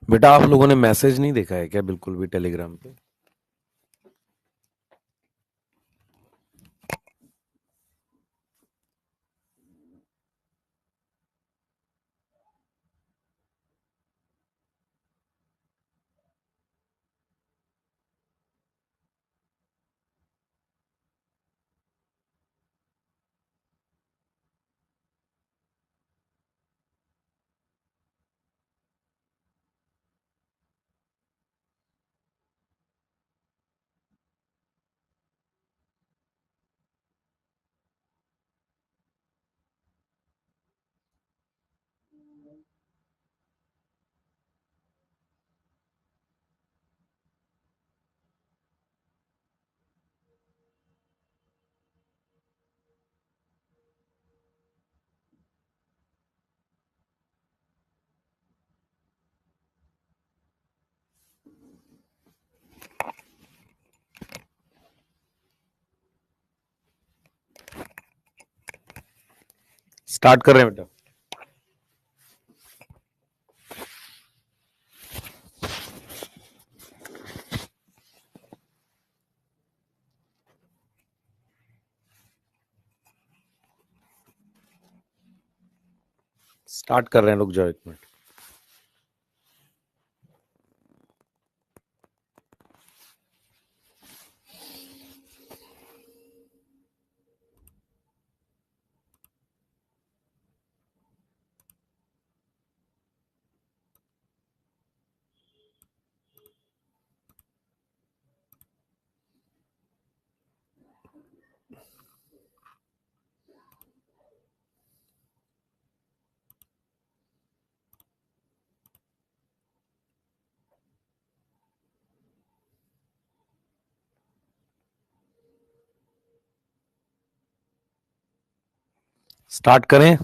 बेटा आप लोगों ने मैसेज नहीं देखा है क्या बिल्कुल भी टेलीग्राम पे? स्टार्ट कर रहे हैं बेटा। स्टार्ट कर रहे हैं, रुक जाओ एक मिनट। स्टार्ट करें,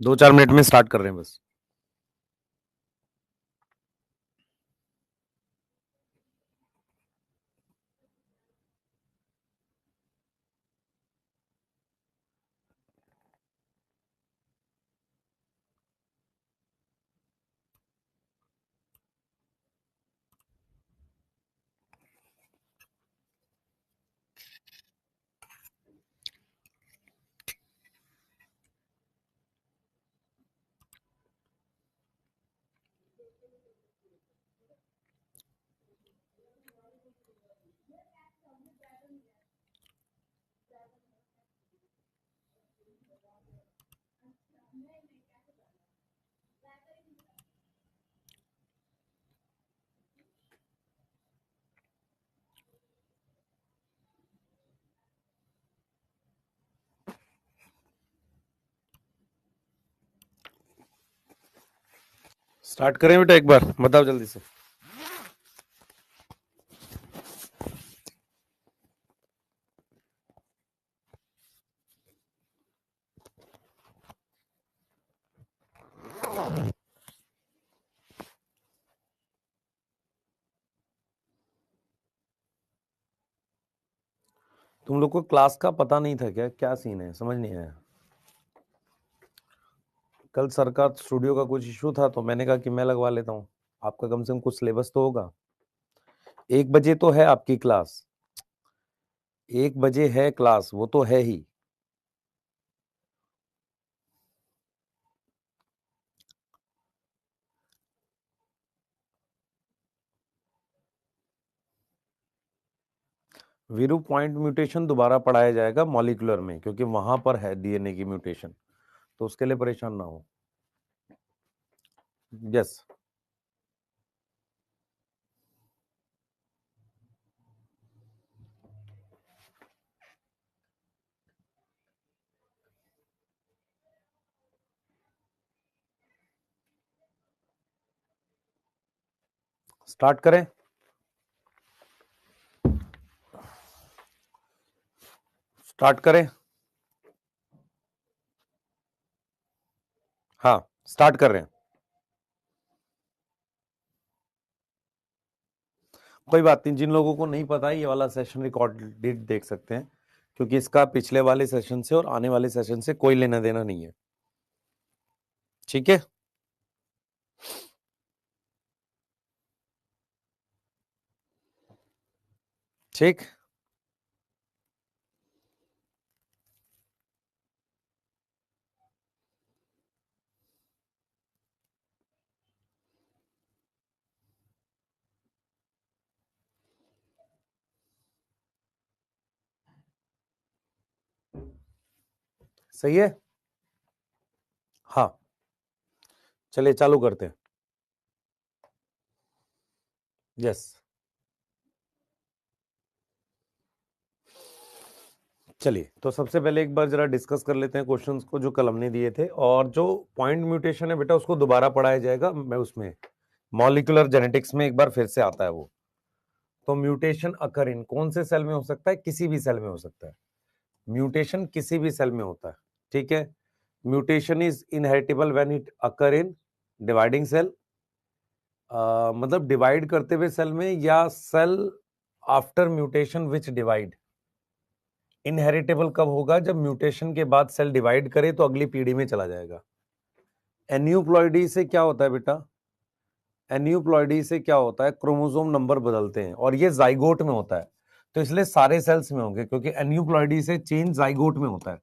2-4 मिनट में स्टार्ट कर रहे हैं बस। स्टार्ट करें बेटा, एक बार बताओ जल्दी से। तुम लोग को क्लास का पता नहीं था क्या? क्या सीन है, समझ नहीं आया। कल सर का स्टूडियो का कुछ इशू था तो मैंने कहा कि मैं लगवा लेता हूँ। आपका कम से कम कुछ सिलेबस तो होगा। 1 बजे तो है आपकी क्लास, 1 बजे है क्लास, वो तो है ही। वीरू, पॉइंट म्यूटेशन दोबारा पढ़ाया जाएगा मॉलिक्यूलर में, क्योंकि वहां पर है डीएनए की म्यूटेशन, तो उसके लिए परेशान ना हो। यस। स्टार्ट करें। स्टार्ट करें। हाँ, स्टार्ट कर रहे हैं। कोई बात नहीं, जिन लोगों को नहीं पता है ये वाला सेशन रिकॉर्डेड देख सकते हैं, क्योंकि इसका पिछले वाले सेशन से और आने वाले सेशन से कोई लेना देना नहीं है। ठीक है। ठीक, सही है। हाँ, चलिए चालू करते हैं। यस, चलिए तो सबसे पहले एक बार जरा डिस्कस कर लेते हैं क्वेश्चंस को जो कल हमने दिए थे, और जो पॉइंट म्यूटेशन है बेटा उसको दोबारा पढ़ाया जाएगा। मैं उसमें मॉलिक्यूलर जेनेटिक्स में एक बार फिर से आता है वो। तो म्यूटेशन अकर इन कौन से सेल में हो सकता है? किसी भी सेल में हो सकता है। म्यूटेशन किसी भी सेल में होता है, ठीक है। Mutation is inheritable when it occur in dividing cell, मतलब डिवाइड करते हुए सेल में, या cell after mutation which divide. Inheritable कब होगा? जब म्यूटेशन के बाद सेल डिवाइड करे तो अगली पीढ़ी में चला जाएगा। एन्यूप्लॉइडी से क्या होता है बेटा? एन्यूप्लॉइडी से क्या होता है? क्रोमोसोम नंबर बदलते हैं, और ये जाइगोट में होता है, तो इसलिए सारे सेल्स में होंगे, क्योंकि एन्यूप्लॉइडी से चेंज जाइगोट में होता है।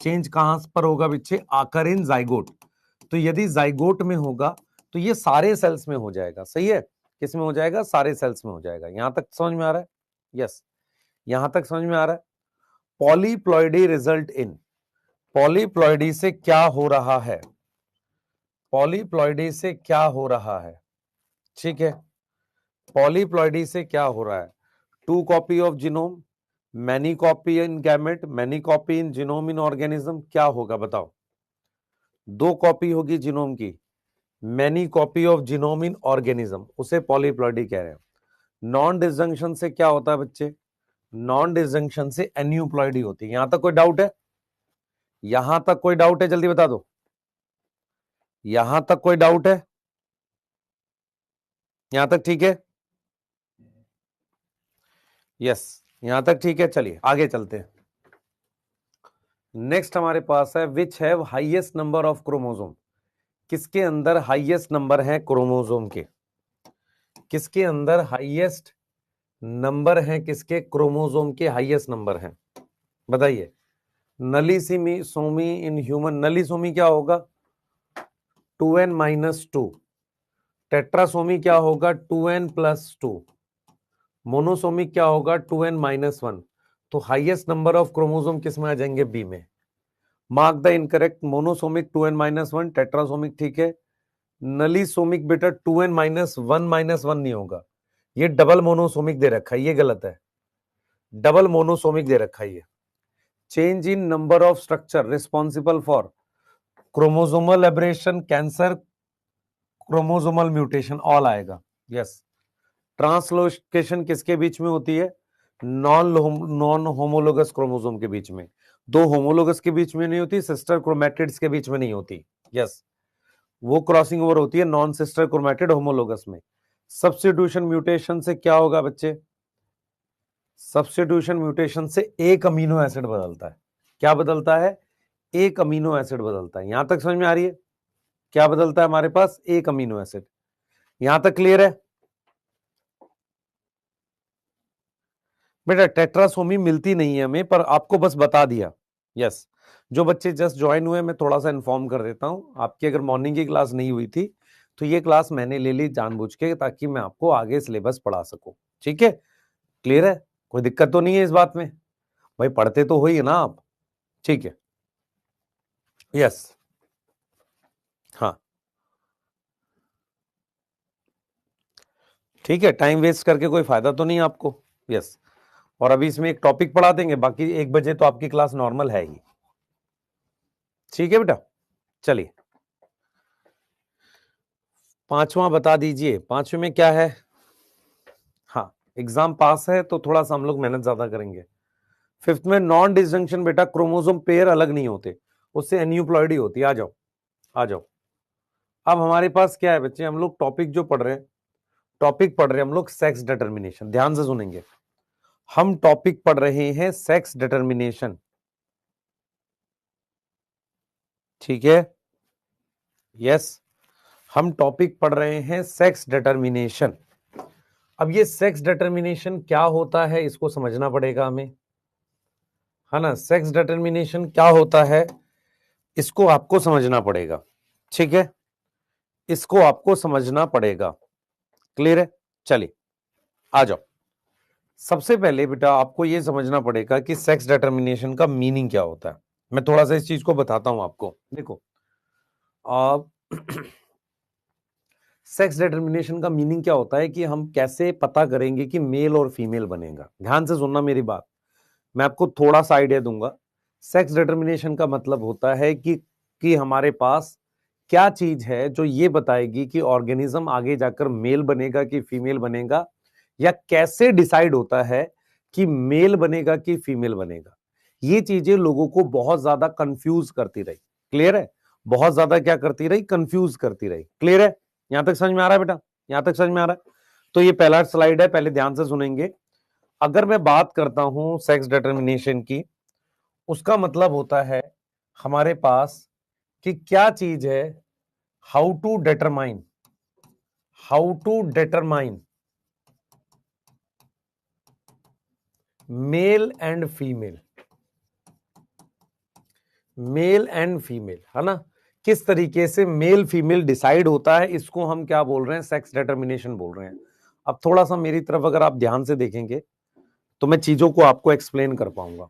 चेंज कहां पर होगा बच्चे? आकर इन जाइगोट। तो यदि जाइगोट में होगा तो ये सारे सेल्स में हो जाएगा। सही है, किस में हो जाएगा? सारे सेल्स में हो जाएगा। यहां तक समझ में आ रहा है? यस, यहां तक समझ में आ रहा है। पॉलीप्लॉइडी रिजल्ट इन, पॉलीप्लॉइडी से क्या हो रहा है? पॉलीप्लॉइडी से क्या हो रहा है? ठीक है, पॉलीप्लॉइडी से क्या हो रहा है? Two copy of genome, many copy in gamete, many copy in genome in organism. क्या होगा बताओ? दो कॉपी होगी जीनोम की, many copy of genome in organism, उसे पॉलीप्लॉइडी कह रहे हैं। नॉन डिसजंक्शन से क्या होता है बच्चे? नॉन डिसजंक्शन से एन्यूप्लॉइडी होती है। यहां तक कोई डाउट है? यहां तक कोई डाउट है? जल्दी बता दो, यहां तक कोई डाउट है? यहां तक ठीक है? यस, यहां तक ठीक है। चलिए आगे चलते हैं। नेक्स्ट हमारे पास है which have highest number of chromosome. किसके अंदर हाईएस्ट नंबर है क्रोमोसोम के? किसके अंदर हाईएस्ट नंबर है? किसके क्रोमोसोम के हाईएस्ट नंबर है? बताइए। नलीसीमी सोमी इन ह्यूमन, नलीसोमी क्या होगा? 2n-2। टेट्रासोमी क्या होगा? 2n+2। मोनोसोमिक क्या होगा? 2n-1। तो हाईएस्ट नंबर ऑफ क्रोमोसोम किस में आ जाएंगे? बी में। Mark the incorrect. Monosomic 2n-1, टेट्रासोमिक ठीक है। नलीसोमिक बेटा 2n-1 नहीं होगा, ये डबल मोनोसोमिक दे रखा है, ये गलत है। डबल मोनोसोमिक दे रखा है ये। Change in number of structure responsible for chromosomal aberration, cancer, chromosomal mutation, all आएगा। यस। ट्रांसलोकेशन किसके बीच में होती है? नॉन होमोलोगस क्रोमोसोम के बीच में। दो होमोलोगस के बीच में नहीं होती, सिस्टर क्रोमैटिड्स के बीच में नहीं होती। यस, वो क्रॉसिंग ओवर होती है नॉन सिस्टर क्रोमैटिड होमोलोगस में। सब्स्टिट्यूशन म्यूटेशन से क्या होगा बच्चे? सब्स्टिट्यूशन म्यूटेशन से एक अमीनो एसिड बदलता है। क्या बदलता है? एक अमीनो एसिड बदलता है। यहां तक समझ में आ रही है? क्या बदलता है हमारे पास? एक अमीनो एसिड। यहां तक क्लियर है बेटा? टेट्रासोमी मिलती नहीं है हमें, पर आपको बस बता दिया। यस, जो बच्चे जस्ट ज्वाइन हुए मैं थोड़ा सा इन्फॉर्म कर देता हूं। आपकी अगर मॉर्निंग की क्लास नहीं हुई थी तो ये क्लास मैंने ले ली जानबूझ के, ताकि मैं आपको आगे सिलेबस पढ़ा सकूं। ठीक है, क्लियर है? कोई दिक्कत तो नहीं है इस बात में? भाई पढ़ते तो हो ही ना आप? ठीक है, यस, हाँ ठीक है। टाइम वेस्ट करके कोई फायदा तो नहीं आपको। यस, और अभी इसमें एक टॉपिक पढ़ा देंगे, बाकी 1 बजे तो आपकी क्लास नॉर्मल है ही। ठीक है बेटा, चलिए पांचवा बता दीजिए। पांचवे में क्या है? हाँ, एग्जाम पास है तो थोड़ा सा हम लोग मेहनत ज्यादा करेंगे। फिफ्थ में नॉन डिसजंक्शन बेटा, क्रोमोसोम पेयर अलग नहीं होते, उससे एन्यूप्लॉइडी होती है। आ जाओ, आ जाओ। अब हमारे पास क्या है बच्चे? हम लोग टॉपिक जो पढ़ रहे हैं, टॉपिक पढ़ रहे हैं हम लोग सेक्स डिटर्मिनेशन। ध्यान से सुनेंगे, हम टॉपिक पढ़ रहे हैं सेक्स डिटर्मिनेशन। ठीक है, यस, हम टॉपिक पढ़ रहे हैं सेक्स डिटर्मिनेशन। अब ये सेक्स डिटर्मिनेशन क्या होता है इसको समझना पड़ेगा हमें, है ना। सेक्स डिटर्मिनेशन क्या होता है इसको आपको समझना पड़ेगा, ठीक है, इसको आपको समझना पड़ेगा। क्लियर है? चलिए आ जाओ। सबसे पहले बेटा आपको यह समझना पड़ेगा कि सेक्स डिटर्मिनेशन का मीनिंग क्या होता है। मैं थोड़ा सा इस चीज को बताता हूं आपको। देखो आप सेक्स डिटर्मिनेशन का मीनिंग क्या होता है कि हम कैसे पता करेंगे कि मेल और फीमेल बनेगा। ध्यान से सुनना मेरी बात, मैं आपको थोड़ा सा आइडिया दूंगा। सेक्स डिटर्मिनेशन का मतलब होता है कि हमारे पास क्या चीज है जो ये बताएगी कि ऑर्गेनिज्म आगे जाकर मेल बनेगा कि फीमेल बनेगा, या कैसे डिसाइड होता है कि मेल बनेगा कि फीमेल बनेगा। ये चीजें लोगों को बहुत ज्यादा कंफ्यूज करती रही। क्लियर है? बहुत ज्यादा क्या करती रही? कंफ्यूज करती रही। क्लियर है? यहां तक समझ में आ रहा है बेटा? यहां तक समझ में आ रहा है? तो ये पहला स्लाइड है, पहले ध्यान से सुनेंगे। अगर मैं बात करता हूं सेक्स डिटर्मिनेशन की, उसका मतलब होता है हमारे पास कि क्या चीज है, how to determine male and female, male and female, है ना। किस तरीके से मेल फीमेल डिसाइड होता है, इसको हम क्या बोल रहे हैं? सेक्स डिटर्मिनेशन बोल रहे हैं। अब थोड़ा सा मेरी तरफ अगर आप ध्यान से देखेंगे तो मैं चीजों को आपको एक्सप्लेन कर पाऊंगा।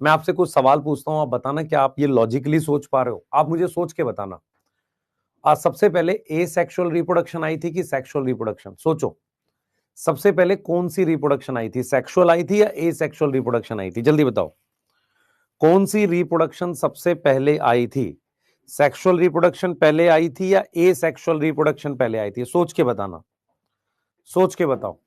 मैं आपसे कुछ सवाल पूछता हूं, आप बताना क्या आप ये लॉजिकली सोच पा रहे हो। आप मुझे सोच के बताना। आज सबसे पहले ए सेक्सुअल रिप्रोडक्शन आई थी कि सेक्सुअल रिप्रोडक्शन? सोचो, सबसे पहले कौन सी रिप्रोडक्शन आई थी? सेक्सुअल आई थी या ए सेक्सुअल रिप्रोडक्शन आई थी? जल्दी बताओ, कौन सी रिप्रोडक्शन सबसे पहले आई थी? सेक्सुअल रिप्रोडक्शन पहले आई थी या ए सेक्सुअल रिप्रोडक्शन पहले आई थी? सोच के बताना, सोच के बताओ।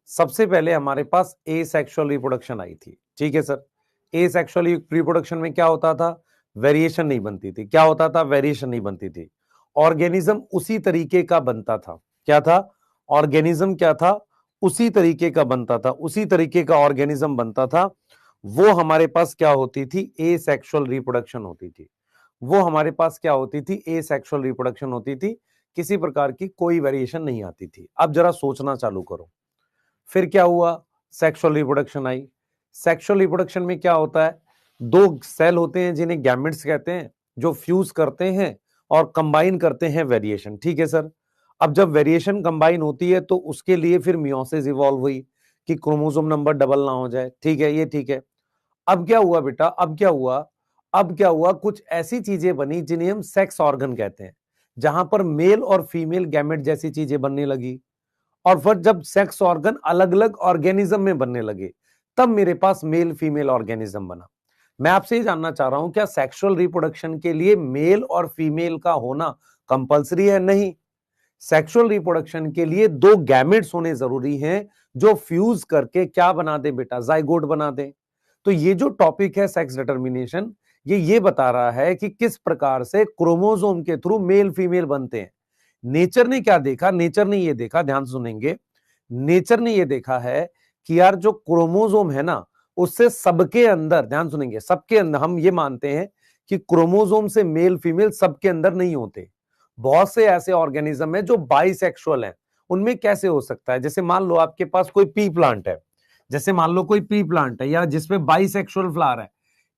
सबसे पहले हमारे पास ए सेक्सुअल रिप्रोडक्शन आई थी, ठीक है सर। ए सेक्सुअल रिप्रोडक्शन में क्या होता था? वेरिएशन नहीं बनती थी। क्या होता था? वेरिएशन नहीं बनती थी। ऑर्गेनिज्म उसी तरीके का बनता था। क्या था? ऑर्गेनिज्म क्या था? उसी तरीके का बनता था, उसी तरीके का ऑर्गेनिज्म बनता था। वो हमारे पास क्या होती थी? ए सेक्सुअल रिप्रोडक्शन होती थी। वो हमारे पास क्या होती थी? ए सेक्सुअल रिप्रोडक्शन होती थी। किसी प्रकार की कोई वेरिएशन नहीं आती थी। अब जरा सोचना चालू करो, फिर क्या हुआ? सेक्सुअल रिप्रोडक्शन आई। सेक्सुअल रिप्रोडक्शन में क्या होता है? दो सेल होते हैं जिन्हें गैमेट्स कहते हैं, जो फ्यूज करते हैं और कंबाइन करते हैं वेरिएशन, ठीक है सर। अब जब वेरिएशन कंबाइन होती है तो उसके लिए फिर मियोसिस इवॉल्व हुई कि क्रोमोसोम नंबर डबल ना हो जाए, ठीक है, ये ठीक है। अब क्या हुआ बेटा? अब क्या हुआ? अब क्या हुआ? कुछ ऐसी चीजें बनी जिन्हें हम सेक्स ऑर्गन कहते हैं, जहां पर मेल और फीमेल गैमेट जैसी चीजें बनने लगी। और फिर जब सेक्स ऑर्गन अलग अलग ऑर्गेनिज्म में बनने लगे, तब मेरे पास मेल फीमेल ऑर्गेनिज्म बना। मैं आपसे ये जानना चाह रहा हूं, क्या सेक्सुअल रिप्रोडक्शन के लिए मेल और फीमेल का होना कंपलसरी है? नहीं। सेक्सुअल रिप्रोडक्शन के लिए दो गैमेट्स होने जरूरी हैं, जो फ्यूज करके क्या बना दे बेटा? जाइगोट बना दे। तो ये जो टॉपिक है सेक्स डिटर्मिनेशन, ये बता रहा है कि किस प्रकार से क्रोमोसोम के थ्रू मेल फीमेल बनते हैं। नेचर ने क्या देखा? नेचर ने ये देखा, ध्यान सुनेंगे, नेचर ने ये देखा है कि यार जो क्रोमोसोम है ना, उससे सबके अंदर, ध्यान सुनेंगे, सबके अंदर, हम ये मानते हैं कि क्रोमोसोम से मेल फीमेल सबके अंदर नहीं होते। बहुत से ऐसे ऑर्गेनिज्म है जो बाइसेक्सुअल हैं। उनमें कैसे हो सकता है? जैसे मान लो आपके पास कोई पी प्लांट है, जैसे मान लो कोई पी प्लांट है या जिसमें बाइसेक्सुअल फ्लावर है,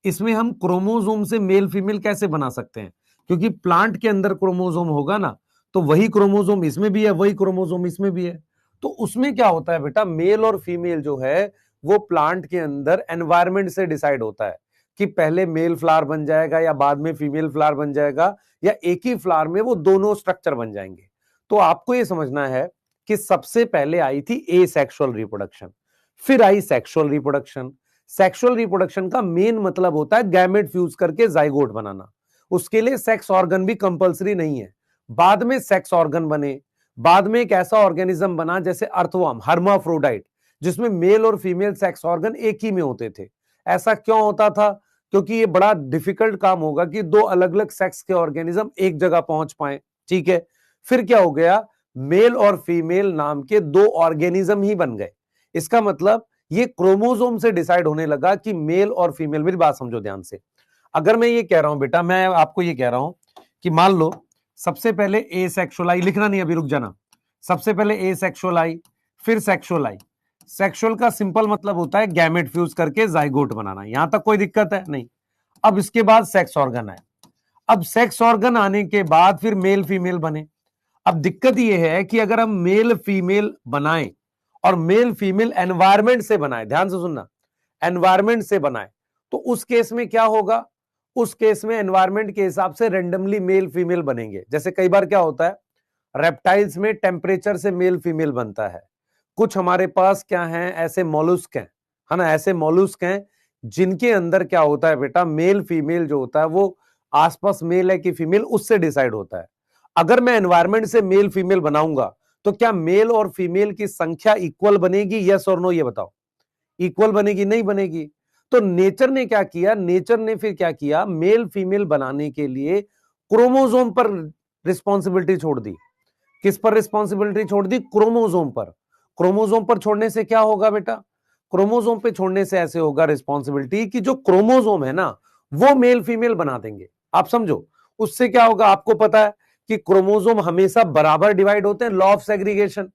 इसमें हम क्रोमोसोम से मेल फीमेल कैसे बना सकते हैं? क्योंकि प्लांट के अंदर क्रोमोसोम होगा ना, तो वही क्रोमोसोम इसमें भी है, वही क्रोमोसोम इसमें भी है। तो उसमें क्या होता है बेटा? मेल और फीमेल जो है वो प्लांट के अंदर एनवायरमेंट से डिसाइड होता है कि पहले मेल फ्लावर बन जाएगा या बाद में फीमेल फ्लावर बन जाएगा, या एक ही फ्लावर में वो दोनों स्ट्रक्चर बन जाएंगे। तो आपको ये समझना है कि सबसे पहले आई थी ए सेक्सुअल रिप्रोडक्शन, फिर आई सेक्सुअल रिप्रोडक्शन। सेक्सुअल रिप्रोडक्शन का मेन मतलब होता है गैमेट फ्यूज करके जाइगोट बनाना। उसके लिए सेक्स ऑर्गन भी कंपलसरी नहीं है। बाद में सेक्स ऑर्गन बने, बाद में एक ऐसा ऑर्गेनिज्म बना जैसे अर्थवर्म, हर्माफ्रोडाइट, जिसमें मेल और फीमेल सेक्स ऑर्गन एक ही में होते थे। ऐसा क्यों होता था? क्योंकि ये बड़ा डिफिकल्ट काम होगा कि दो अलग अलग सेक्स के ऑर्गेनिज्म एक जगह पहुंच पाए, ठीक है। फिर क्या हो गया? मेल और फीमेल नाम के दो ऑर्गेनिज्म ही बन गए। इसका मतलब ये क्रोमोसोम से डिसाइड होने लगा कि मेल और फीमेल। मेरी बात समझो ध्यान से। अगर मैं ये कह रहा हूं बेटा, मैं आपको ये कह रहा हूं कि मान लो सबसे पहले ए सेक्सुअल आई, लिखना नहीं अभी, रुक जाना। सबसे पहले ए सेक्सुअल आई, फिर सेक्सुअल आई। सेक्सुअल का सिंपल मतलब होता है गैमेट फ्यूज करके जाइगोट बनाना, यहां तक कोई दिक्कत है नहीं। अब इसके बाद सेक्स ऑर्गन आए। अब सेक्स ऑर्गन आने के बाद फिर मेल फीमेल बने। अब दिक्कत यह है कि अगर हम मेल फीमेल बनाएं और मेल फीमेल एनवायरमेंट से बनाए, ध्यान से सुनना, एनवायरमेंट से बनाए, तो उस केस में क्या होगा? उस केस में एनवायरमेंट के हिसाब से रेंडमली मेल फीमेल बनेंगे। जैसे कई बार क्या होता है, रेप्टाइल्स में टेम्परेचर से मेल फीमेल बनता है। कुछ हमारे पास क्या है, ऐसे मोलुस्क हैं, है ना, ऐसे मोलुस्क हैं जिनके अंदर क्या होता है बेटा, मेल फीमेल जो होता है वो आसपास मेल है कि फीमेल उससे डिसाइड होता है। अगर मैं एनवायरमेंट से मेल फीमेल बनाऊंगा तो क्या मेल और फीमेल की संख्या इक्वल बनेगी? यस और नो, ये बताओ। इक्वल बनेगी? नहीं बनेगी। तो नेचर ने क्या किया, नेचर ने फिर क्या किया, मेल फीमेल बनाने के लिए क्रोमोसोम पर रिस्पॉन्सिबिलिटी छोड़ दी। किस पर रिस्पॉन्सिबिलिटी छोड़ दी? क्रोमोसोम पर। क्रोमोसोम पर छोड़ने से क्या होगा बेटा? क्रोमोसोम पे छोड़ने से ऐसे होगा रिस्पॉन्सिबिलिटी कि जो क्रोमोसोम है ना वो मेल फीमेल बना देंगे। आप समझो, उससे क्या होगा? आपको पता है कि क्रोमोसोम हमेशा बराबर डिवाइड होते हैं, लॉ ऑफ सेग्रीगेशन।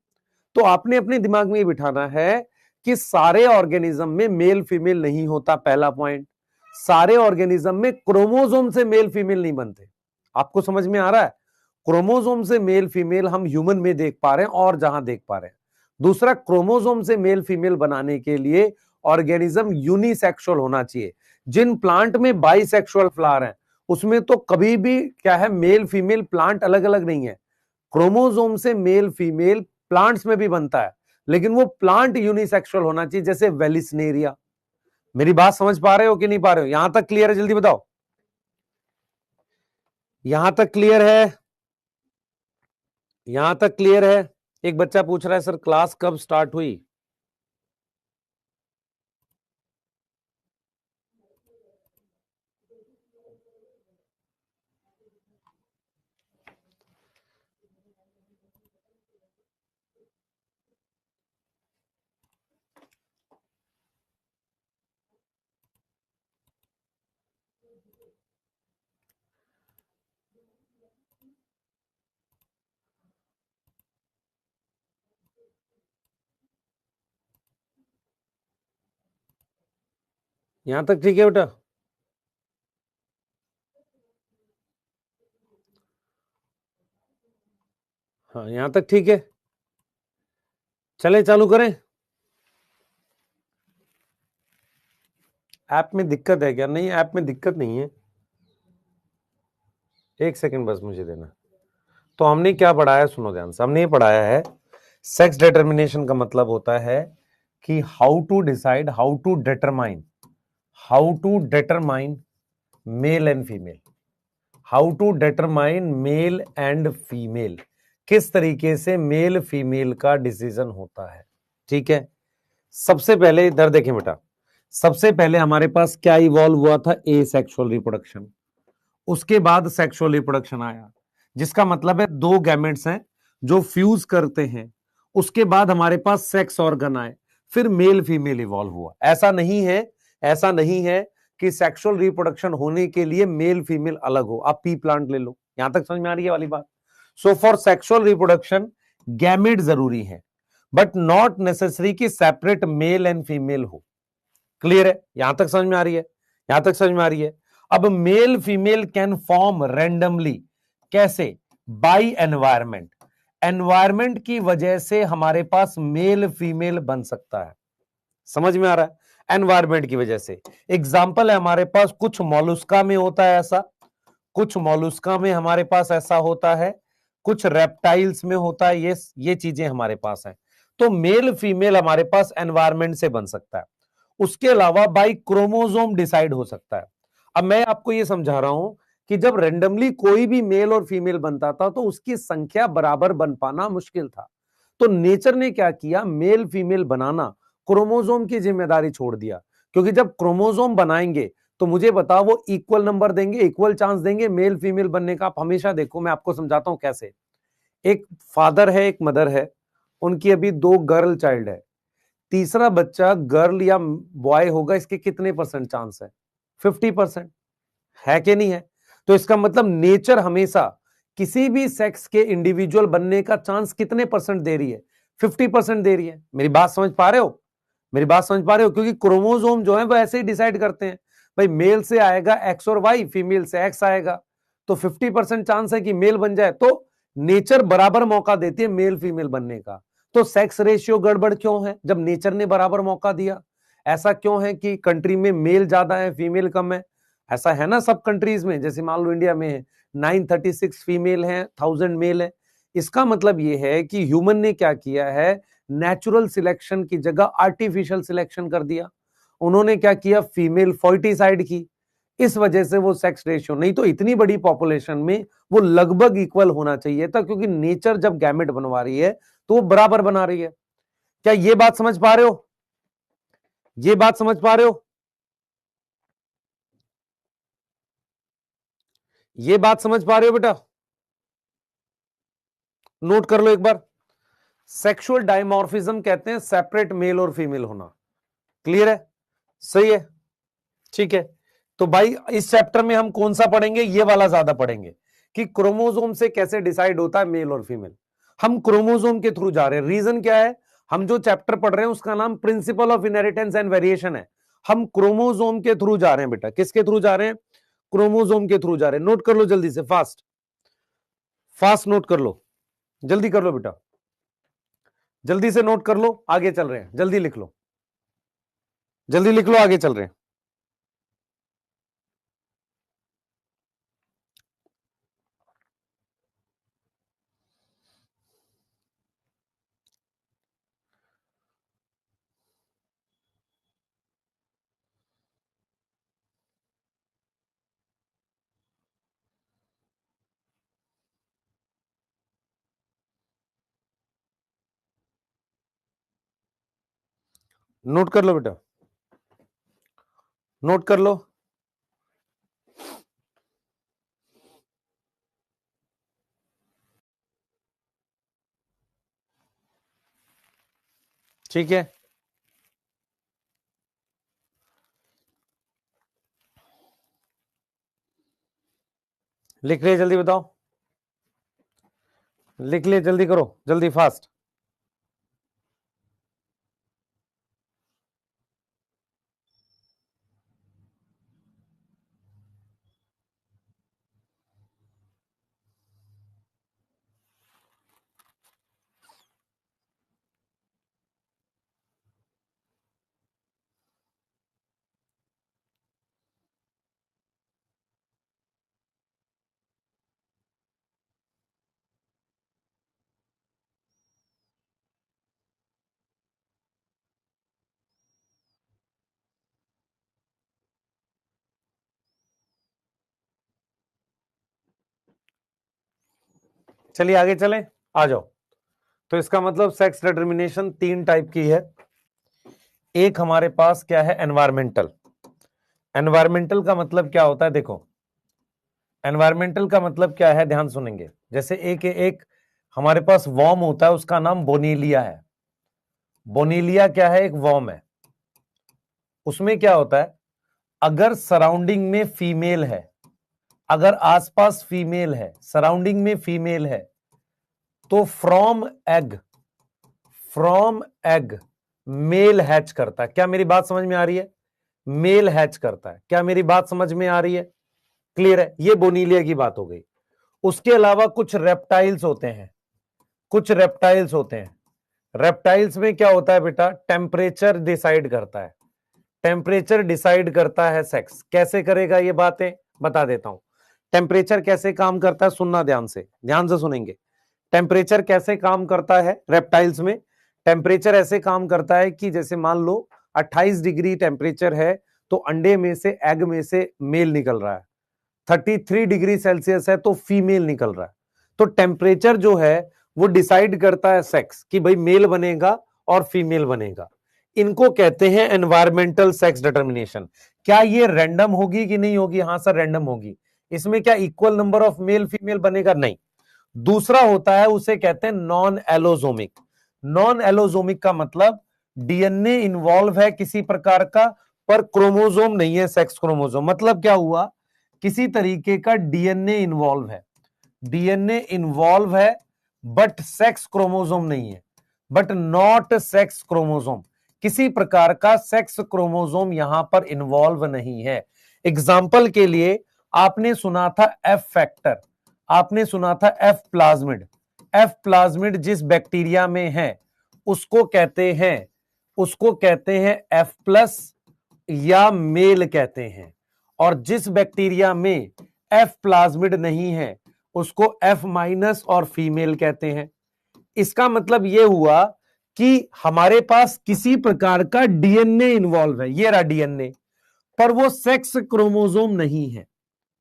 तो आपने अपने दिमाग में ये बिठाना है कि सारे ऑर्गेनिज्म में मेल फीमेल नहीं होता, पहला पॉइंट। सारे ऑर्गेनिज्म में क्रोमोसोम से मेल फीमेल नहीं बनते। आपको समझ में आ रहा है? क्रोमोसोम से मेल फीमेल हम ह्यूमन में देख पा रहे हैं और जहां देख पा रहे हैं। दूसरा, क्रोमोसोम से मेल फीमेल बनाने के लिए ऑर्गेनिज्म यूनिसेक्सुअल होना चाहिए। जिन प्लांट में बाइसेक्सुअल फ्लावर है उसमें तो कभी भी क्या है, मेल फीमेल प्लांट अलग अलग नहीं है। क्रोमोसोम से मेल फीमेल प्लांट्स में भी बनता है, लेकिन वो प्लांट यूनिसेक्सुअल होना चाहिए, जैसे वेलिस्नेरिया। मेरी बात समझ पा रहे हो कि नहीं पा रहे हो? यहां तक क्लियर है? जल्दी बताओ, यहां तक क्लियर है? यहां तक क्लियर है? एक बच्चा पूछ रहा है सर क्लास कब स्टार्ट हुई? यहां तक ठीक है बेटा? हाँ, यहां तक ठीक है। चले चालू करें? ऐप में दिक्कत है क्या? नहीं, ऐप में दिक्कत नहीं है। एक सेकंड बस मुझे देना। तो हमने क्या पढ़ाया, सुनो ध्यान से। हमने ये पढ़ाया है सेक्स डिटर्मिनेशन का मतलब होता है कि how to decide, how to determine male and female, how to determine male and female, किस तरीके से मेल फीमेल का डिसीजन होता है। ठीक है, सबसे पहले इधर देखें बेटा, सबसे पहले हमारे पास क्या इवॉल्व हुआ था? ए सेक्सुअल रिप्रोडक्शन। उसके बाद सेक्सुअल रिप्रोडक्शन आया, जिसका मतलब है दो गैमेट्स हैं जो फ्यूज करते हैं। उसके बाद हमारे पास सेक्स ऑर्गन आए, फिर मेल फीमेल इवॉल्व हुआ। ऐसा नहीं है, ऐसा नहीं है कि सेक्सुअल रिप्रोडक्शन होने के लिए मेल फीमेल अलग हो। आप पी प्लांट ले लो, यहां तक समझ में आ रही है वाली बात? So for sexual reproduction gamete जरूरी है, बट नॉट नेसेसरी कि सेपरेट मेल एंड फीमेल हो। क्लियर है? यहां तक समझ में आ रही है? यहां तक समझ में आ रही है? अब male female can form randomly, कैसे? By environment. एनवायरमेंट की वजह से हमारे पास मेल फीमेल बन सकता है। समझ में आ रहा है? एनवायरमेंट की वजह से। एग्जाम्पल है हमारे पास, कुछ मॉलुस्का में होता है ऐसा, कुछ मॉलुस्का में हमारे पास ऐसा होता है, कुछ रेप्टाइल्स में होता है। ये चीजें हमारे पास हैं। तो मेल फीमेल हमारे पास एनवायरमेंट से बन सकता है। उसके अलावा बाई क्रोमोसोम डिसाइड हो सकता है। अब मैं आपको यह समझा रहा हूं कि जब रेंडमली कोई भी मेल और फीमेल बनता था तो उसकी संख्या बराबर बन पाना मुश्किल था। तो नेचर ने क्या किया, मेल फीमेल बनाना क्रोमोसोम की जिम्मेदारी छोड़ दिया। क्योंकि जब क्रोमोसोम बनाएंगे तो मुझे बताओ वो इक्वल नंबर देंगे, इक्वल चांस देंगे मेल फीमेल बनने का। आप हमेशा देखो, मैं आपको समझाता हूं कैसे। एक फादर है, एक मदर है, उनकी अभी दो गर्ल चाइल्ड है। तीसरा बच्चा गर्ल या बॉय होगा, इसके कितने परसेंट चांस है? 50%। है कि नहीं है? तो इसका मतलब नेचर हमेशा किसी भी सेक्स के इंडिविजुअल बनने का चांस कितने परसेंट दे रही है? 50% दे रही है। मेरी बात समझ पा रहे हो? मेरी बात समझ पा रहे हो? क्योंकि क्रोमोसोम जो है वो ऐसे ही डिसाइड करते हैं, भाई मेल से आएगा एक्स और वाई, फीमेल से एक्स आएगा, तो 50% चांस है कि मेल बन जाए। तो नेचर बराबर मौका देती है मेल फीमेल बनने का। तो सेक्स रेशियो गड़बड़ क्यों है जब नेचर ने बराबर मौका दिया? ऐसा क्यों है कि कंट्री में मेल ज्यादा है फीमेल कम है? ऐसा है ना सब कंट्रीज में, जैसे मान लो इंडिया में 936 फीमेल है, 1000 मेल है। इसका मतलब यह है कि ह्यूमन ने क्या किया है, नेचुरल सिलेक्शन की जगह आर्टिफिशियल सिलेक्शन कर दिया। उन्होंने क्या किया, फीमेल फोर्टिसाइड की। इस वजह से वो सेक्स रेशियो, नहीं तो इतनी बड़ी पॉपुलेशन में वो लगभग इक्वल होना चाहिए था, क्योंकि नेचर जब गैमेट बनवा रही है तो वो बराबर बना रही है। क्या ये बात समझ पा रहे हो? ये बात समझ पा रहे हो? ये बात समझ पा रहे हो बेटा? नोट कर लो एक बार। सेक्सुअल डायमॉर्फिज्म कहते हैं सेपरेट मेल और फीमेल होना। क्लियर है? सही है, ठीक है। तो भाई इस चैप्टर में हम कौन सा पढ़ेंगे, ये वाला ज्यादा पढ़ेंगे कि क्रोमोसोम से कैसे डिसाइड होता है मेल और फीमेल। हम क्रोमोसोम के थ्रू जा रहे हैं। रीजन क्या है, हम जो चैप्टर पढ़ रहे हैं उसका नाम principle of inheritance and variation है। हम क्रोमोसोम के थ्रू जा रहे हैं बेटा। किसके थ्रू जा रहे हैं? क्रोमोसोम के थ्रू जा रहे हैं। नोट कर लो जल्दी से, फास्ट फास्ट नोट कर लो, जल्दी कर लो बेटा, जल्दी से नोट कर लो। आगे चल रहे हैं, जल्दी लिख लो, जल्दी लिख लो, आगे चल रहे हैं। नोट कर लो बेटा, नोट कर लो। ठीक है, लिख ले, जल्दी बताओ, लिख ले, जल्दी करो, जल्दी फास्ट। चलिए आगे चलें, आ जाओ। तो इसका मतलब सेक्स डिटर्मिनेशन 3 टाइप की है। एक हमारे पास क्या है, एनवायरमेंटल। एनवायरमेंटल का मतलब क्या होता है, देखो एनवायरमेंटल का मतलब क्या है, ध्यान सुनेंगे। जैसे एक एक हमारे पास वॉर्म होता है, उसका नाम बोनीलिया है। बोनीलिया क्या है, एक वॉर्म है। उसमें क्या होता है, अगर सराउंडिंग में फीमेल है, अगर आसपास फीमेल है, सराउंडिंग में फीमेल है, तो फ्रॉम एग मेल हैच करता है। क्या मेरी बात समझ में आ रही है? मेल हैच करता है। क्या मेरी बात समझ में आ रही है? क्लियर है? ये बोनीलिया की बात हो गई। उसके अलावा कुछ रेप्टाइल्स होते हैं, कुछ रेप्टाइल्स होते हैं। रेप्टाइल्स में क्या होता है बेटा, टेम्परेचर डिसाइड करता है। टेम्परेचर डिसाइड करता है सेक्स। कैसे करेगा, ये बातें बता देता हूं। टेम्परेचर कैसे काम करता है, सुनना ध्यान से, ध्यान से सुनेंगे। टेम्परेचर कैसे काम करता है रेप्टाइल्स में? टेम्परेचर ऐसे काम करता है कि जैसे मान लो 28 डिग्री टेम्परेचर है, तो अंडे में से, एग में से मेल निकल रहा है। 33 डिग्री सेल्सियस है तो फीमेल निकल रहा है। तो टेम्परेचर जो है वो डिसाइड करता है सेक्स, कि भाई मेल बनेगा और फीमेल बनेगा। इनको कहते हैं एनवायरमेंटल सेक्स डिटर्मिनेशन। क्या ये रैंडम होगी कि नहीं होगी? हाँ सर रैंडम होगी। इसमें क्या equal number of male female बनेगा? नहीं। दूसरा होता है, उसे कहते हैं नॉन एलोजोमिक। नॉन एलोजोमिक का मतलब डीएनए इन्वॉल्व है किसी प्रकार का, पर क्रोमोसोम नहीं है, सेक्स क्रोमोसोम। मतलब क्या हुआ, किसी तरीके का डीएनए इन्वॉल्व है, डीएनए इन्वॉल्व है बट सेक्स क्रोमोसोम नहीं है। But not sex chromosome. किसी प्रकार का सेक्स क्रोमोसोम यहां पर इन्वॉल्व नहीं है। एग्जाम्पल के लिए आपने सुना था एफ फैक्टर, आपने सुना था एफ प्लाज्मिड। एफ प्लाज्मिड जिस बैक्टीरिया में है उसको कहते हैं, उसको कहते हैं एफ प्लस या मेल कहते हैं, और जिस बैक्टीरिया में एफ प्लाज्मिड नहीं है उसको एफ माइनस और फीमेल कहते हैं। इसका मतलब यह हुआ कि हमारे पास किसी प्रकार का डीएनए इन्वॉल्व है, ये रहा डीएनए, पर वो सेक्स क्रोमोसोम नहीं है।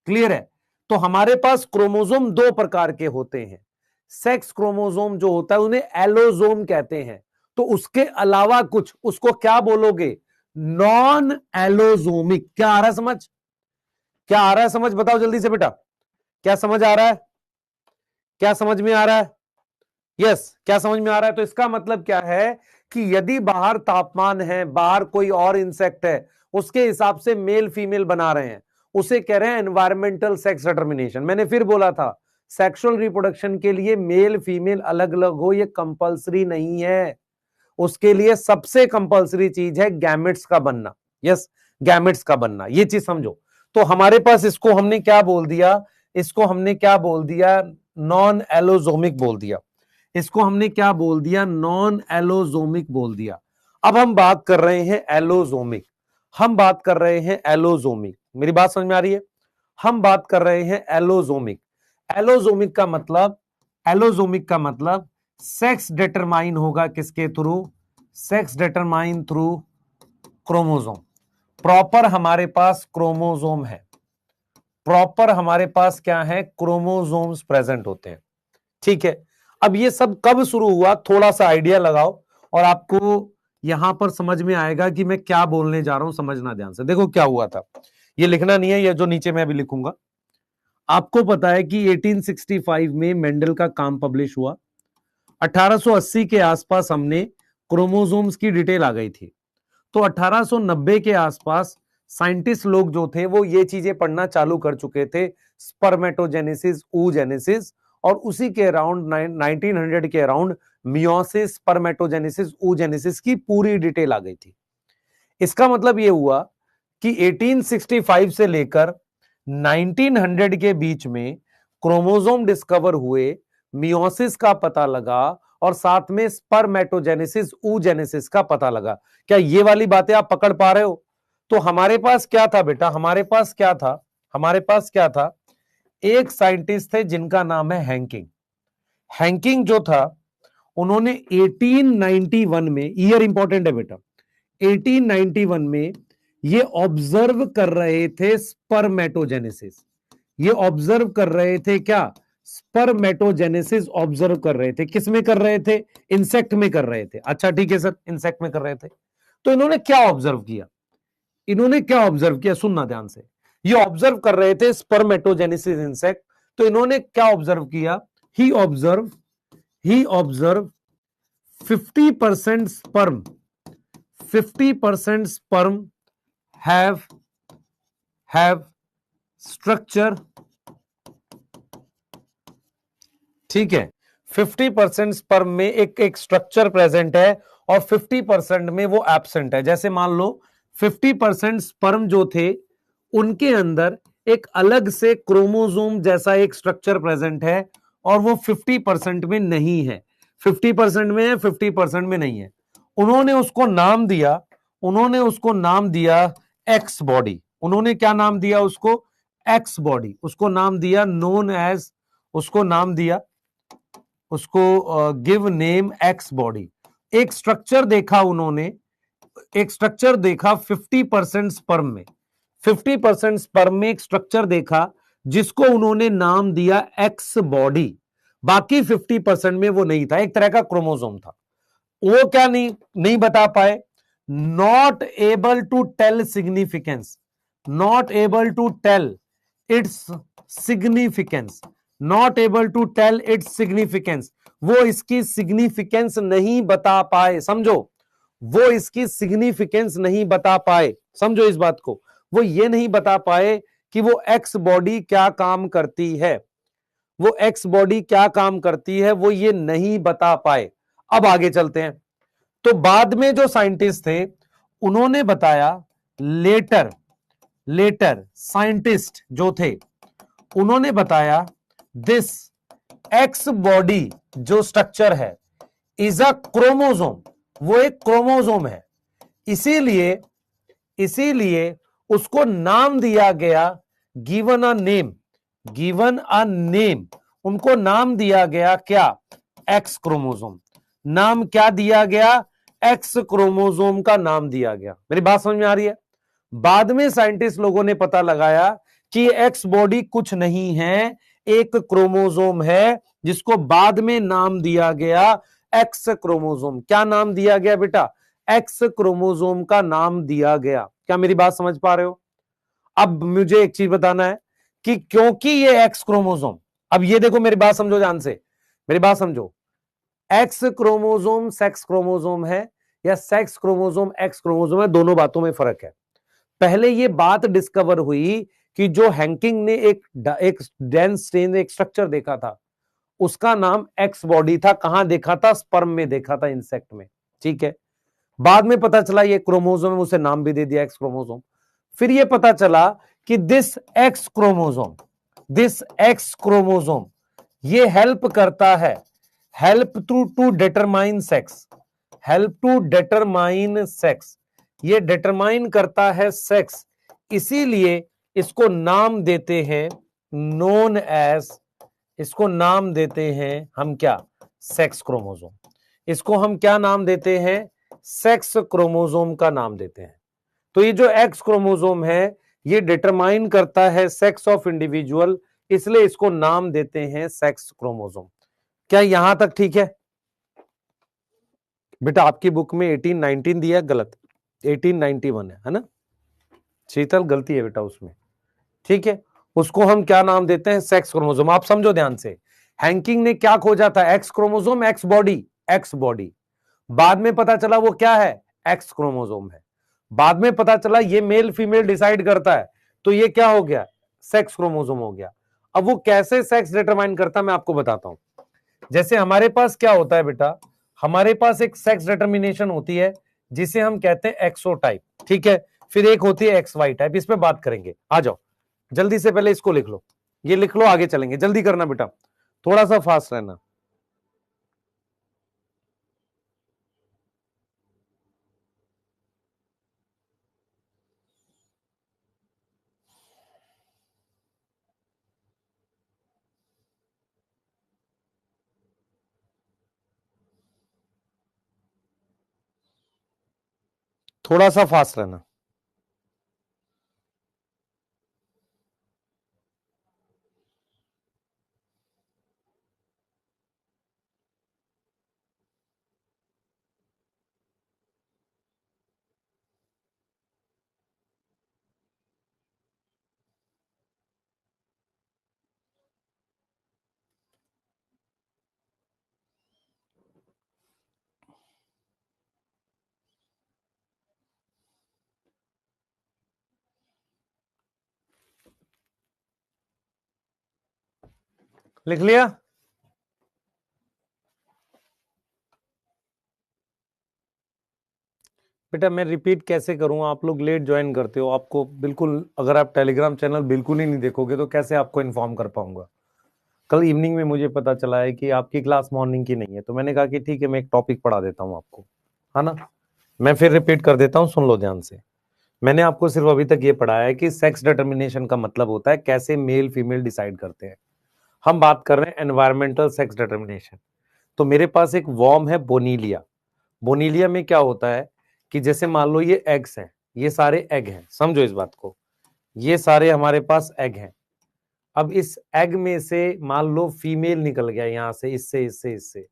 क्लियर है? तो हमारे पास क्रोमोसोम दो प्रकार के होते हैं। सेक्स क्रोमोसोम जो होता है उन्हें एलोसोम कहते हैं, तो उसके अलावा कुछ, उसको क्या बोलोगे? Non allosomic. क्या आ रहा है समझ? क्या आ रहा है समझ? बताओ जल्दी से बेटा, क्या समझ आ रहा है? क्या समझ में आ रहा है? यस, क्या समझ में आ रहा है? तो इसका मतलब क्या है कि यदि बाहर तापमान है, बाहर कोई और इंसेक्ट है, उसके हिसाब से मेल फीमेल बना रहे हैं, उसे कह रहे हैं एनवायरमेंटल सेक्स डिटर्मिनेशन। मैंने फिर बोला था सेक्सुअल रिप्रोडक्शन के लिए मेल फीमेल अलग अलग हो ये कंपलसरी नहीं है। उसके लिए सबसे कंपलसरी चीज है गैमेट्स का बनना। यस, गैमेट्स का बनना, ये चीज समझो। तो हमारे पास इसको हमने क्या बोल दिया? इसको हमने क्या बोल दिया? नॉन एलोसोमिक बोल दिया। इसको हमने क्या बोल दिया? नॉन एलोसोमिक बोल दिया। अब हम बात कर रहे हैं एलोसोमिक, हम बात कर रहे हैं एलोसोमिक। मेरी बात समझ में आ रही है? हम बात कर रहे हैं एलोसोमिक। एलोसोमिक का मतलब, एलोसोमिक का मतलब सेक्स डिटरमाइन होगा किसके through? Sex determine through chromosome. Proper हमारे पास क्रोमोसोम है, प्रॉपर हमारे पास क्या है? क्रोमोसोम्स प्रेजेंट होते हैं। ठीक है, अब ये सब कब शुरू हुआ? थोड़ा सा आइडिया लगाओ और आपको यहां पर समझ में आएगा कि मैं क्या बोलने जा रहा हूं। समझना ध्यान से। देखो क्या हुआ था, ये लिखना नहीं है, ये जो नीचे मैं अभी लिखूंगा। आपको पता है कि 1865 में मेंडल का काम पब्लिश हुआ। 1880 के आसपास हमने क्रोमोसोम्स की डिटेल आ गई थी। तो 1890 के आसपास साइंटिस्ट लोग जो थे वो ये चीजें पढ़ना चालू कर चुके थे, स्पर्मेटोजेनेसिस, oogenesis, और उसी के अराउंड 1900 के अराउंड मियोसिस, स्पर्मेटोजेनेसिस, oogenesis की पूरी डिटेल आ गई थी। इसका मतलब ये हुआ कि 1865 से लेकर 1900 के बीच में क्रोमोसोम डिस्कवर हुए, मियोसिस का पता लगा, और साथ में स्पर्मेटोजेनेसिस, oogenesis का पता लगा। क्या ये वाली बातें आप पकड़ पा रहे हो? तो हमारे पास क्या था बेटा? हमारे पास क्या था? हमारे पास क्या था? एक साइंटिस्ट थे जिनका नाम है हैंकिंग। हैंकिंग जो था उन्होंने 1891 में, ईयर इंपॉर्टेंट है बेटा, 1891 में ये ऑब्जर्व कर रहे थे स्पर्मेटोजेनेसिस। ये ऑब्जर्व कर रहे थे क्या? स्पर्मेटोजेनेसिस ऑब्जर्व कर रहे थे। किस में कर रहे थे? इंसेक्ट में कर रहे थे। अच्छा ठीक है सर, इंसेक्ट में कर रहे थे। तो इन्होंने क्या ऑब्जर्व किया? इन्होंने क्या ऑब्जर्व किया? सुनना ध्यान से। ये ऑब्जर्व कर रहे थे स्पर्मेटोजेनेसिस इंसेक्ट, तो इन्होंने क्या ऑब्जर्व किया? He observe 50% sperm, 50% sperm have structure. ठीक है, 50% स्पर्म में एक स्ट्रक्चर प्रेजेंट है और 50% में वो एब्सेंट है। जैसे मान लो 50% स्पर्म जो थे उनके अंदर एक अलग से क्रोमोसोम जैसा एक स्ट्रक्चर प्रेजेंट है और वो 50% में नहीं है। 50% में है, 50% में नहीं है। उन्होंने उसको नाम दिया, उन्होंने उसको नाम दिया एक्स बॉडी। उन्होंने क्या नाम दिया उसको? X body. उसको नाम दिया नोन एज, उसको नाम दिया, उसको गिव नेम एक्स बॉडी। एक स्ट्रक्चर देखा उन्होंने, एक स्ट्रक्चर देखा 50% स्पर्म में, 50% स्पर्म में एक स्ट्रक्चर देखा जिसको उन्होंने नाम दिया एक्स बॉडी। बाकी 50% में वो नहीं था, एक तरह का क्रोमोसोम था। वो क्या नहीं बता पाए? Not able to tell significance, not able to tell its significance, not able to tell its significance. वो इसकी सिग्निफिकेंस नहीं बता पाए। समझो, वो इसकी सिग्निफिकेंस नहीं बता पाए। समझो इस बात को, वो ये नहीं बता पाए कि वो एक्स बॉडी क्या काम करती है, वो एक्स बॉडी क्या काम करती है, वो ये नहीं बता पाए। अब आगे चलते हैं। तो बाद में जो साइंटिस्ट थे उन्होंने बताया, लेटर साइंटिस्ट जो थे उन्होंने बताया, दिस एक्स बॉडी जो स्ट्रक्चर है इज अ क्रोमोजोम, वो एक क्रोमोजोम है। इसीलिए इसीलिए उसको नाम दिया गया, गिवन अ नेम, उनको नाम दिया गया क्या, एक्स क्रोमोजोम। नाम क्या दिया गया, एक्स क्रोमोजोम का नाम दिया गया। मेरी बात समझ में आ रही है? बाद में साइंटिस्ट लोगों ने पता लगाया कि एक्स बॉडी कुछ नहीं है, एक क्रोमोजोम है जिसको बाद में नाम दिया गया एक्स क्रोमोजोम। क्या नाम दिया गया बेटा, एक्स क्रोमोजोम का नाम दिया गया। क्या मेरी बात समझ पा रहे हो? अब मुझे एक चीज बताना है कि क्योंकि ये एक्स क्रोमोजोम, अब ये देखो मेरी बात समझो ध्यान से, मेरी बात समझो, एक्स क्रोमोजोम सेक्स क्रोमोजोम है या सेक्स क्रोमोजोम एक्स क्रोमोजोम है, दोनों बातों में फर्क है। पहले ये बात डिस्कवर हुई कि जो हैंकिंग ने एक डेंस स्ट्रेन एक स्ट्रक्चर देखा था उसका नाम एक्स बॉडी था। कहां देखा था, स्पर्म में देखा था, इंसेक्ट में। ठीक है, बाद में पता चला ये क्रोमोजोम है, उसे नाम भी दे दिया एक्स क्रोमोजोम। फिर ये पता चला कि दिस एक्स क्रोमोजोम ये हेल्प करता है, टू डिटरमाइन सेक्स, ये डिटरमाइन करता है सेक्स। इसीलिए इसको नाम देते हैं नोन एज, इसको नाम देते हैं हम क्या, सेक्स क्रोमोजोम। इसको हम क्या नाम देते हैं, सेक्स क्रोमोजोम का नाम देते हैं। तो ये जो एक्स क्रोमोजोम है ये डिटरमाइन करता है सेक्स ऑफ इंडिविजुअल, इसलिए इसको नाम देते हैं सेक्स क्रोमोजोम। क्या यहां तक ठीक है? बेटा आपकी बुक में 1819 दिया है, गलत 1891 है ना? शीतल गलती है बेटा उसमें। ठीक है, उसको हम क्या नाम देते हैं, सेक्स क्रोमोजोम। आप समझो ध्यान से, हैंकिंग ने क्या खोजा था, एक्स क्रोमोजोम एक्स बॉडी। बाद में पता चला वो क्या है, एक्स क्रोमोजोम है। बाद में पता चला ये मेल फीमेल डिसाइड करता है, तो ये क्या हो गया, सेक्स क्रोमोजोम हो गया। अब वो कैसे सेक्स डिटरमाइन करता है मैं आपको बताता हूं। जैसे हमारे पास क्या होता है बेटा, हमारे पास एक सेक्स डिटर्मिनेशन होती है जिसे हम कहते हैं एक्सो टाइप। ठीक है, फिर एक होती है एक्स वाई टाइप, इस पे बात करेंगे। आ जाओ जल्दी से, पहले इसको लिख लो, ये लिख लो, आगे चलेंगे। जल्दी करना बेटा, थोड़ा सा फास्ट रहना। थोड़ा सा फास्ट रहना। लिख लिया? बेटा मैं रिपीट कैसे करूं, आप लोग लेट ज्वाइन करते हो, आपको बिल्कुल, अगर आप टेलीग्राम चैनल बिल्कुल ही नहीं देखोगे तो कैसे आपको इन्फॉर्म कर पाऊंगा। कल इवनिंग में मुझे पता चला है कि आपकी क्लास मॉर्निंग की नहीं है, तो मैंने कहा कि ठीक है मैं एक टॉपिक पढ़ा देता हूं आपको, है ना। मैं फिर रिपीट कर देता हूं, सुन लो ध्यान से। मैंने आपको सिर्फ अभी तक ये पढ़ाया है कि सेक्स डिटर्मिनेशन का मतलब होता है कैसे मेल फीमेल डिसाइड करते हैं। हम बात कर रहे हैं एनवायरमेंटल सेक्स डिटर्मिनेशन। तो मेरे पास एक वॉर्म है बोनीलिया। बोनीलिया में क्या होता है कि जैसे मान लो ये एग्स हैं, ये सारे एग हैं, समझो इस बात को, ये सारे हमारे पास एग हैं। अब इस एग में से मान लो फीमेल निकल गया, यहां से इससे,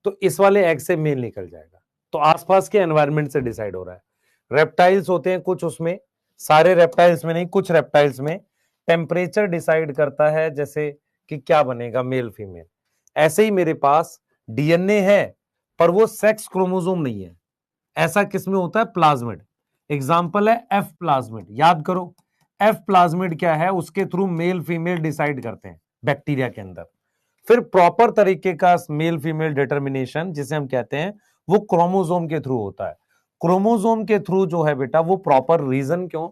तो इस वाले एग से मेल निकल जाएगा। तो आसपास के एनवायरनमेंट से डिसाइड हो रहा है। रेप्टाइल्स होते हैं कुछ, उसमें सारे रेप्टाइल्स में नहीं, कुछ रेप्टाइल्स में टेम्परेचर डिसाइड करता है जैसे कि क्या बनेगा, मेल फीमेल। ऐसे ही मेरे पास डीएनए है पर वो सेक्स क्रोमोसोम नहीं है। ऐसा किसमें होता है, प्लाज्मिड। एग्जाम्पल है एफ प्लाज्मिड, याद करो एफ प्लाज्मिड क्या है, उसके थ्रू मेल फीमेल डिसाइड करते हैं बैक्टीरिया के अंदर। फिर प्रॉपर तरीके का मेल फीमेल डिटर्मिनेशन जिसे हम कहते हैं वो क्रोमोसोम के थ्रू होता है। क्रोमोसोम के थ्रू जो है बेटा वो प्रॉपर रीजन क्यों,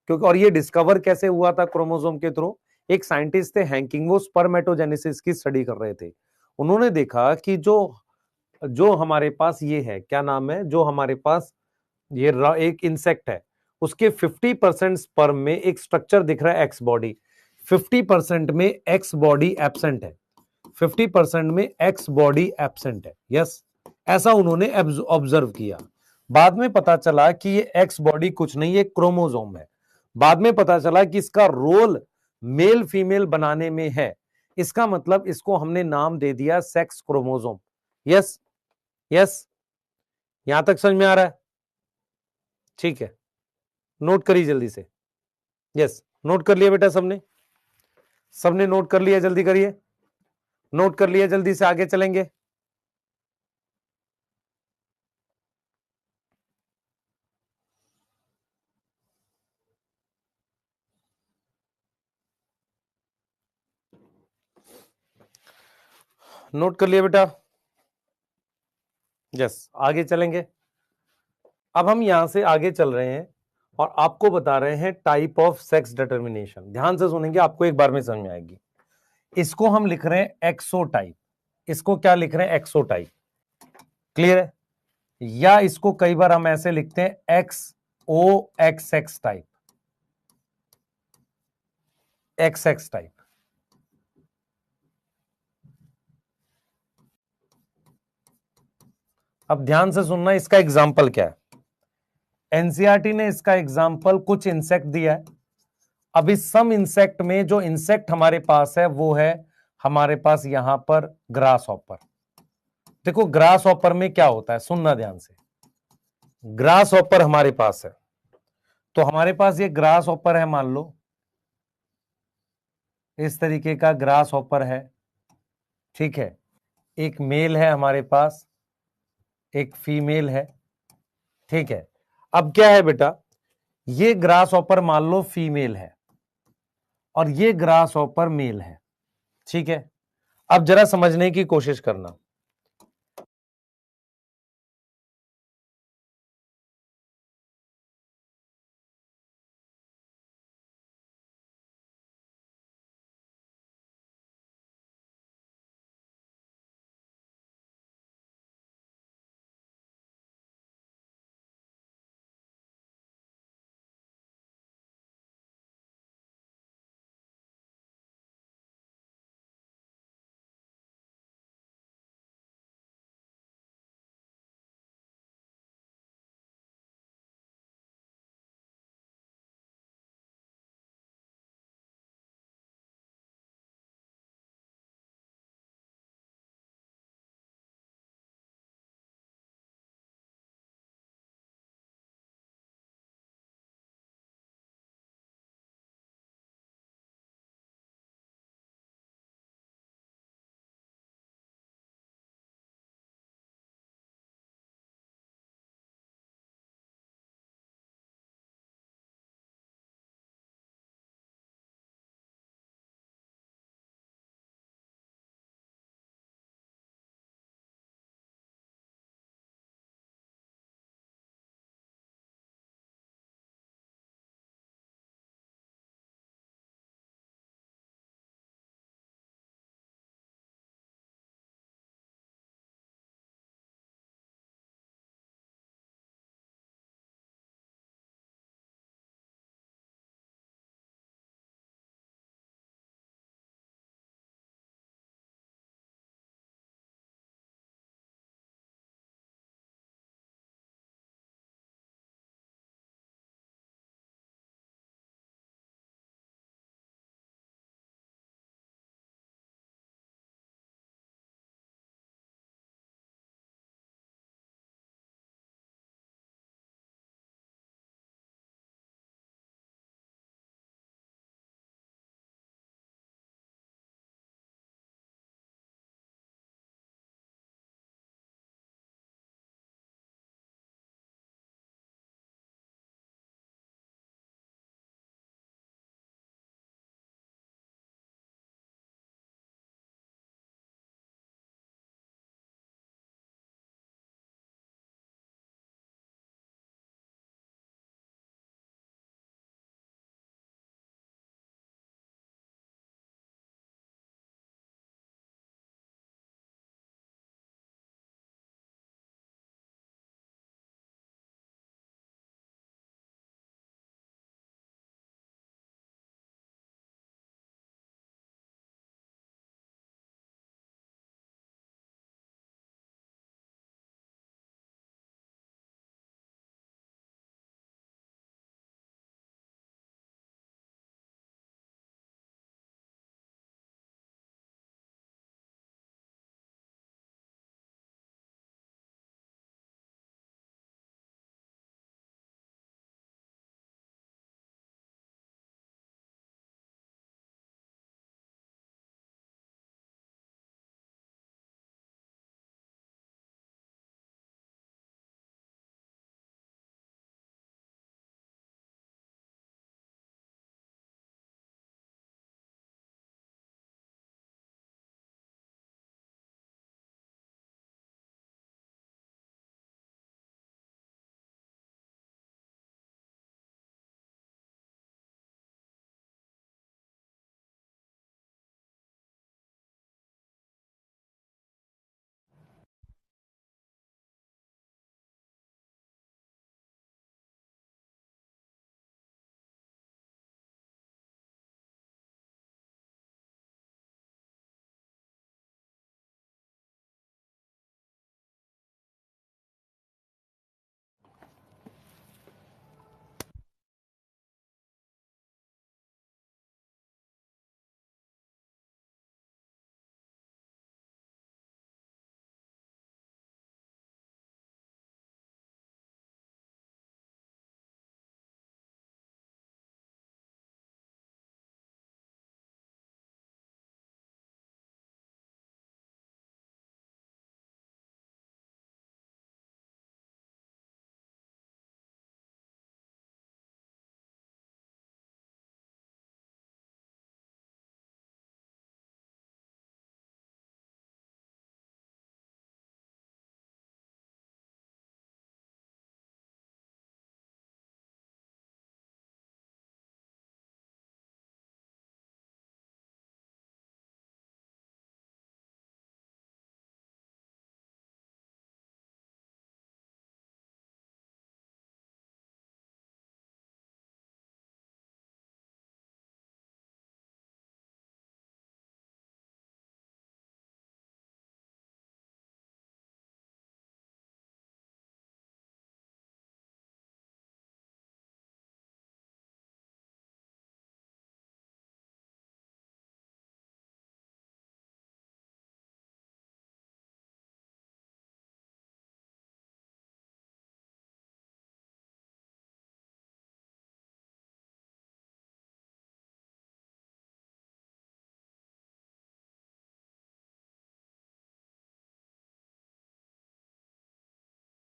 क्योंकि और ये डिस्कवर कैसे हुआ था क्रोमोसोम के थ्रू, एक साइंटिस्ट थे हैंकिंग, वो स्पर्मेटोजेनेसिस की स्टडी कर रहे थे। उन्होंने देखा कि जो जो हमारे पास ये है, क्या नाम है, जो हमारे पास ये एक इंसेक्ट है, उसके 50% स्पर्म में एक स्ट्रक्चर दिख रहा है एक्स बॉडी, 50% में एक्स बॉडी एब्सेंट है, 50% में एक्स बॉडी एब्सेंट है। यस, ऐसा उन्होंने ऑब्जर्व किया। बाद में पता चला कि ये एक्स बॉडी कुछ नहीं, ये क्रोमोसोम है। बाद में पता चला कि इसका रोल मेल फीमेल बनाने में है। इसका मतलब इसको हमने नाम दे दिया सेक्स क्रोमोसोम। यस, यस, यहां तक समझ में आ रहा है? ठीक है, नोट करिए जल्दी से। यस, नोट कर लिया बेटा सबने? सबने नोट कर लिया? जल्दी करिए, नोट कर लिया, जल्दी से आगे चलेंगे। नोट कर लिया बेटा? यस, आगे चलेंगे। अब हम यहां से आगे चल रहे हैं और आपको बता रहे हैं टाइप ऑफ सेक्स डिटर्मिनेशन। ध्यान से सुनेंगे, आपको एक बार में समझ में आएगी। इसको हम लिख रहे हैं एक्सोटाइप। इसको क्या लिख रहे हैं? एक्सोटाइप। क्लियर है? या इसको कई बार हम ऐसे लिखते हैं X O X X type, X X type. अब ध्यान से सुनना, इसका एग्जाम्पल क्या है। एनसीईआरटी ने इसका एग्जाम्पल कुछ इंसेक्ट दिया है। अब इस सम इंसेक्ट में जो इंसेक्ट हमारे पास है वो है हमारे पास यहां पर ग्रास हॉपर। देखो ग्रास हॉपर में क्या होता है, सुनना ध्यान से। ग्रास हॉपर हमारे पास है, तो हमारे पास ये ग्रास हॉपर है, मान लो इस तरीके का ग्रास हॉपर है। ठीक है, एक मेल है हमारे पास, एक फीमेल है। ठीक है, अब क्या है बेटा, ये ग्रास हॉपर मान लो फीमेल है और ये ग्रास हॉपर मेल है। ठीक है, अब जरा समझने की कोशिश करना।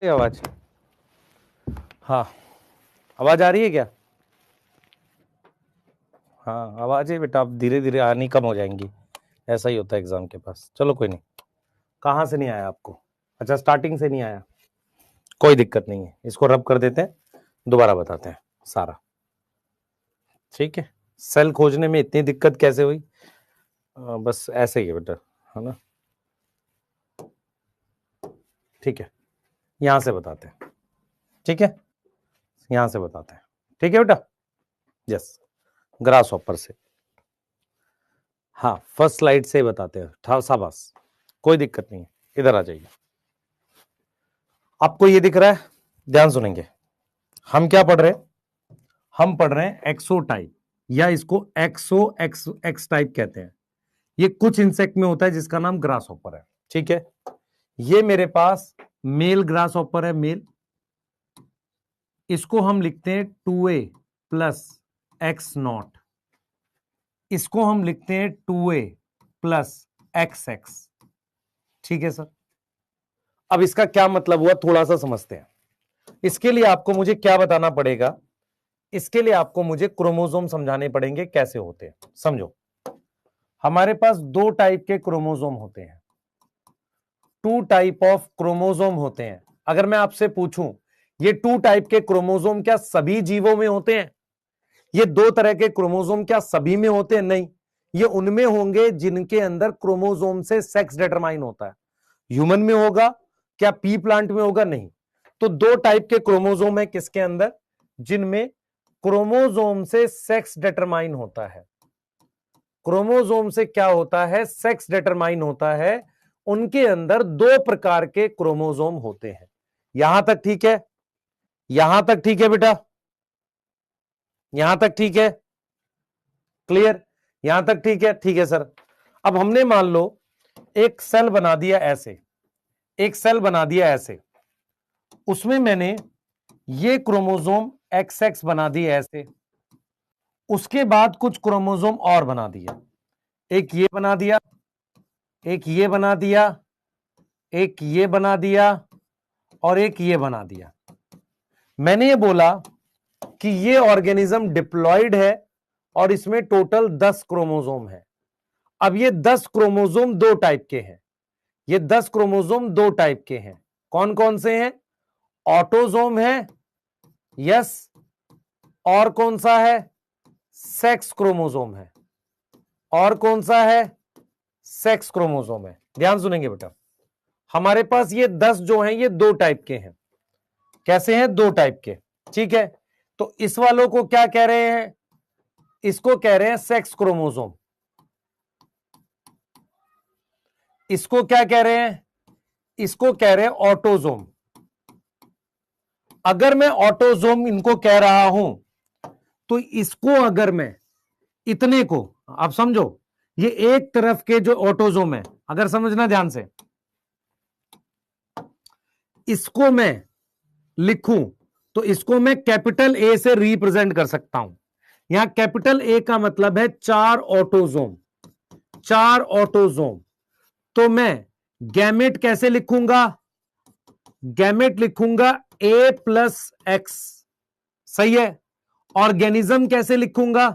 ये आवाज, हाँ आवाज आ रही है क्या? हाँ आवाज है बेटा, अब धीरे धीरे आनी कम हो जाएंगी, ऐसा ही होता है एग्जाम के पास। चलो कोई नहीं। कहाँ से नहीं आया आपको? अच्छा स्टार्टिंग से नहीं आया, कोई दिक्कत नहीं है, इसको रब कर देते हैं, दोबारा बताते हैं सारा, ठीक है। सेल खोजने में इतनी दिक्कत कैसे हुई? बस ऐसे ही है बेटा, है ना, ठीक है। यहां से बताते हैं, ठीक है, यहां से बताते हैं, ठीक है बेटा। यस, ग्रास हॉपर से, हाँ फर्स्ट स्लाइड से बताते हैं, शाबाश, कोई दिक्कत नहीं है, इधर आ जाइए। आपको ये दिख रहा है, ध्यान सुनेंगे, हम क्या पढ़ रहे हैं? हम पढ़ रहे हैं एक्सो टाइप, या इसको एक्स टाइप कहते हैं। ये कुछ इंसेक्ट में होता है जिसका नाम ग्रास हॉपर है, ठीक है। ये मेरे पास मेल ग्रास हॉपर है, मेल, इसको हम लिखते हैं 2a प्लस एक्स नॉट, इसको हम लिखते हैं 2a प्लस एक्स एक्स, ठीक है सर। अब इसका क्या मतलब हुआ थोड़ा सा समझते हैं। इसके लिए आपको मुझे क्या बताना पड़ेगा? इसके लिए आपको मुझे क्रोमोसोम समझाने पड़ेंगे कैसे होते हैं, समझो। हमारे पास दो टाइप के क्रोमोसोम होते हैं, टू टाइप ऑफ क्रोमोसोम होते हैं। अगर मैं आपसे पूछूं ये टू टाइप के क्रोमोसोम क्या सभी जीवों में होते हैं? ये दो तरह के क्रोमोसोम क्या सभी में होते हैं? नहीं, ये उनमें होंगे जिनके अंदर क्रोमोसोम से सेक्स डिटरमाइन होता है। ह्यूमन में होगा क्या? पी प्लांट में होगा? नहीं। तो दो टाइप के क्रोमोसोम है किसके अंदर? जिनमें क्रोमोसोम से सेक्स डिटरमाइन होता है। क्रोमोसोम से क्या होता है? सेक्स डिटरमाइन होता है। उनके अंदर दो प्रकार के क्रोमोसोम होते हैं। यहां तक ठीक है? यहां तक ठीक है बेटा? यहां तक ठीक है? क्लियर? यहां तक ठीक है? ठीक है सर। अब हमने मान लो एक सेल बना दिया ऐसे, एक सेल बना दिया ऐसे, उसमें मैंने ये क्रोमोसोम एक्स एक्स बना दिए ऐसे, उसके बाद कुछ क्रोमोसोम और बना दिया, एक ये बना दिया, एक ये बना दिया, एक ये बना दिया, और एक ये बना दिया। मैंने ये बोला कि ये ऑर्गेनिज्म डिप्लॉयड है और इसमें टोटल 10 क्रोमोसोम है। अब ये 10 क्रोमोसोम दो टाइप के हैं, ये 10 क्रोमोसोम दो टाइप के हैं। कौन कौन से हैं? ऑटोसोम है, यस, और कौन सा है? सेक्स क्रोमोसोम है। और कौन सा है? सेक्स क्रोमोसोम है। ध्यान सुनेंगे बेटा, हमारे पास ये 10 जो हैं ये दो टाइप के हैं। कैसे हैं? दो टाइप के, ठीक है। तो इस वालों को क्या कह रहे हैं? इसको कह रहे हैं सेक्स क्रोमोसोम। इसको क्या कह रहे हैं? इसको कह रहे हैं ऑटोसोम। अगर मैं ऑटोसोम इनको कह रहा हूं तो इसको अगर मैं इतने को, आप समझो, ये एक तरफ के जो ऑटोसोम है, अगर समझना ध्यान से, इसको मैं लिखूं तो इसको मैं कैपिटल ए से रिप्रेजेंट कर सकता हूं। यहां कैपिटल ए का मतलब है 4 ऑटोसोम, 4 ऑटोसोम। तो मैं गैमेट कैसे लिखूंगा? गैमेट लिखूंगा ए प्लस एक्स, सही है। ऑर्गेनिज्म कैसे लिखूंगा?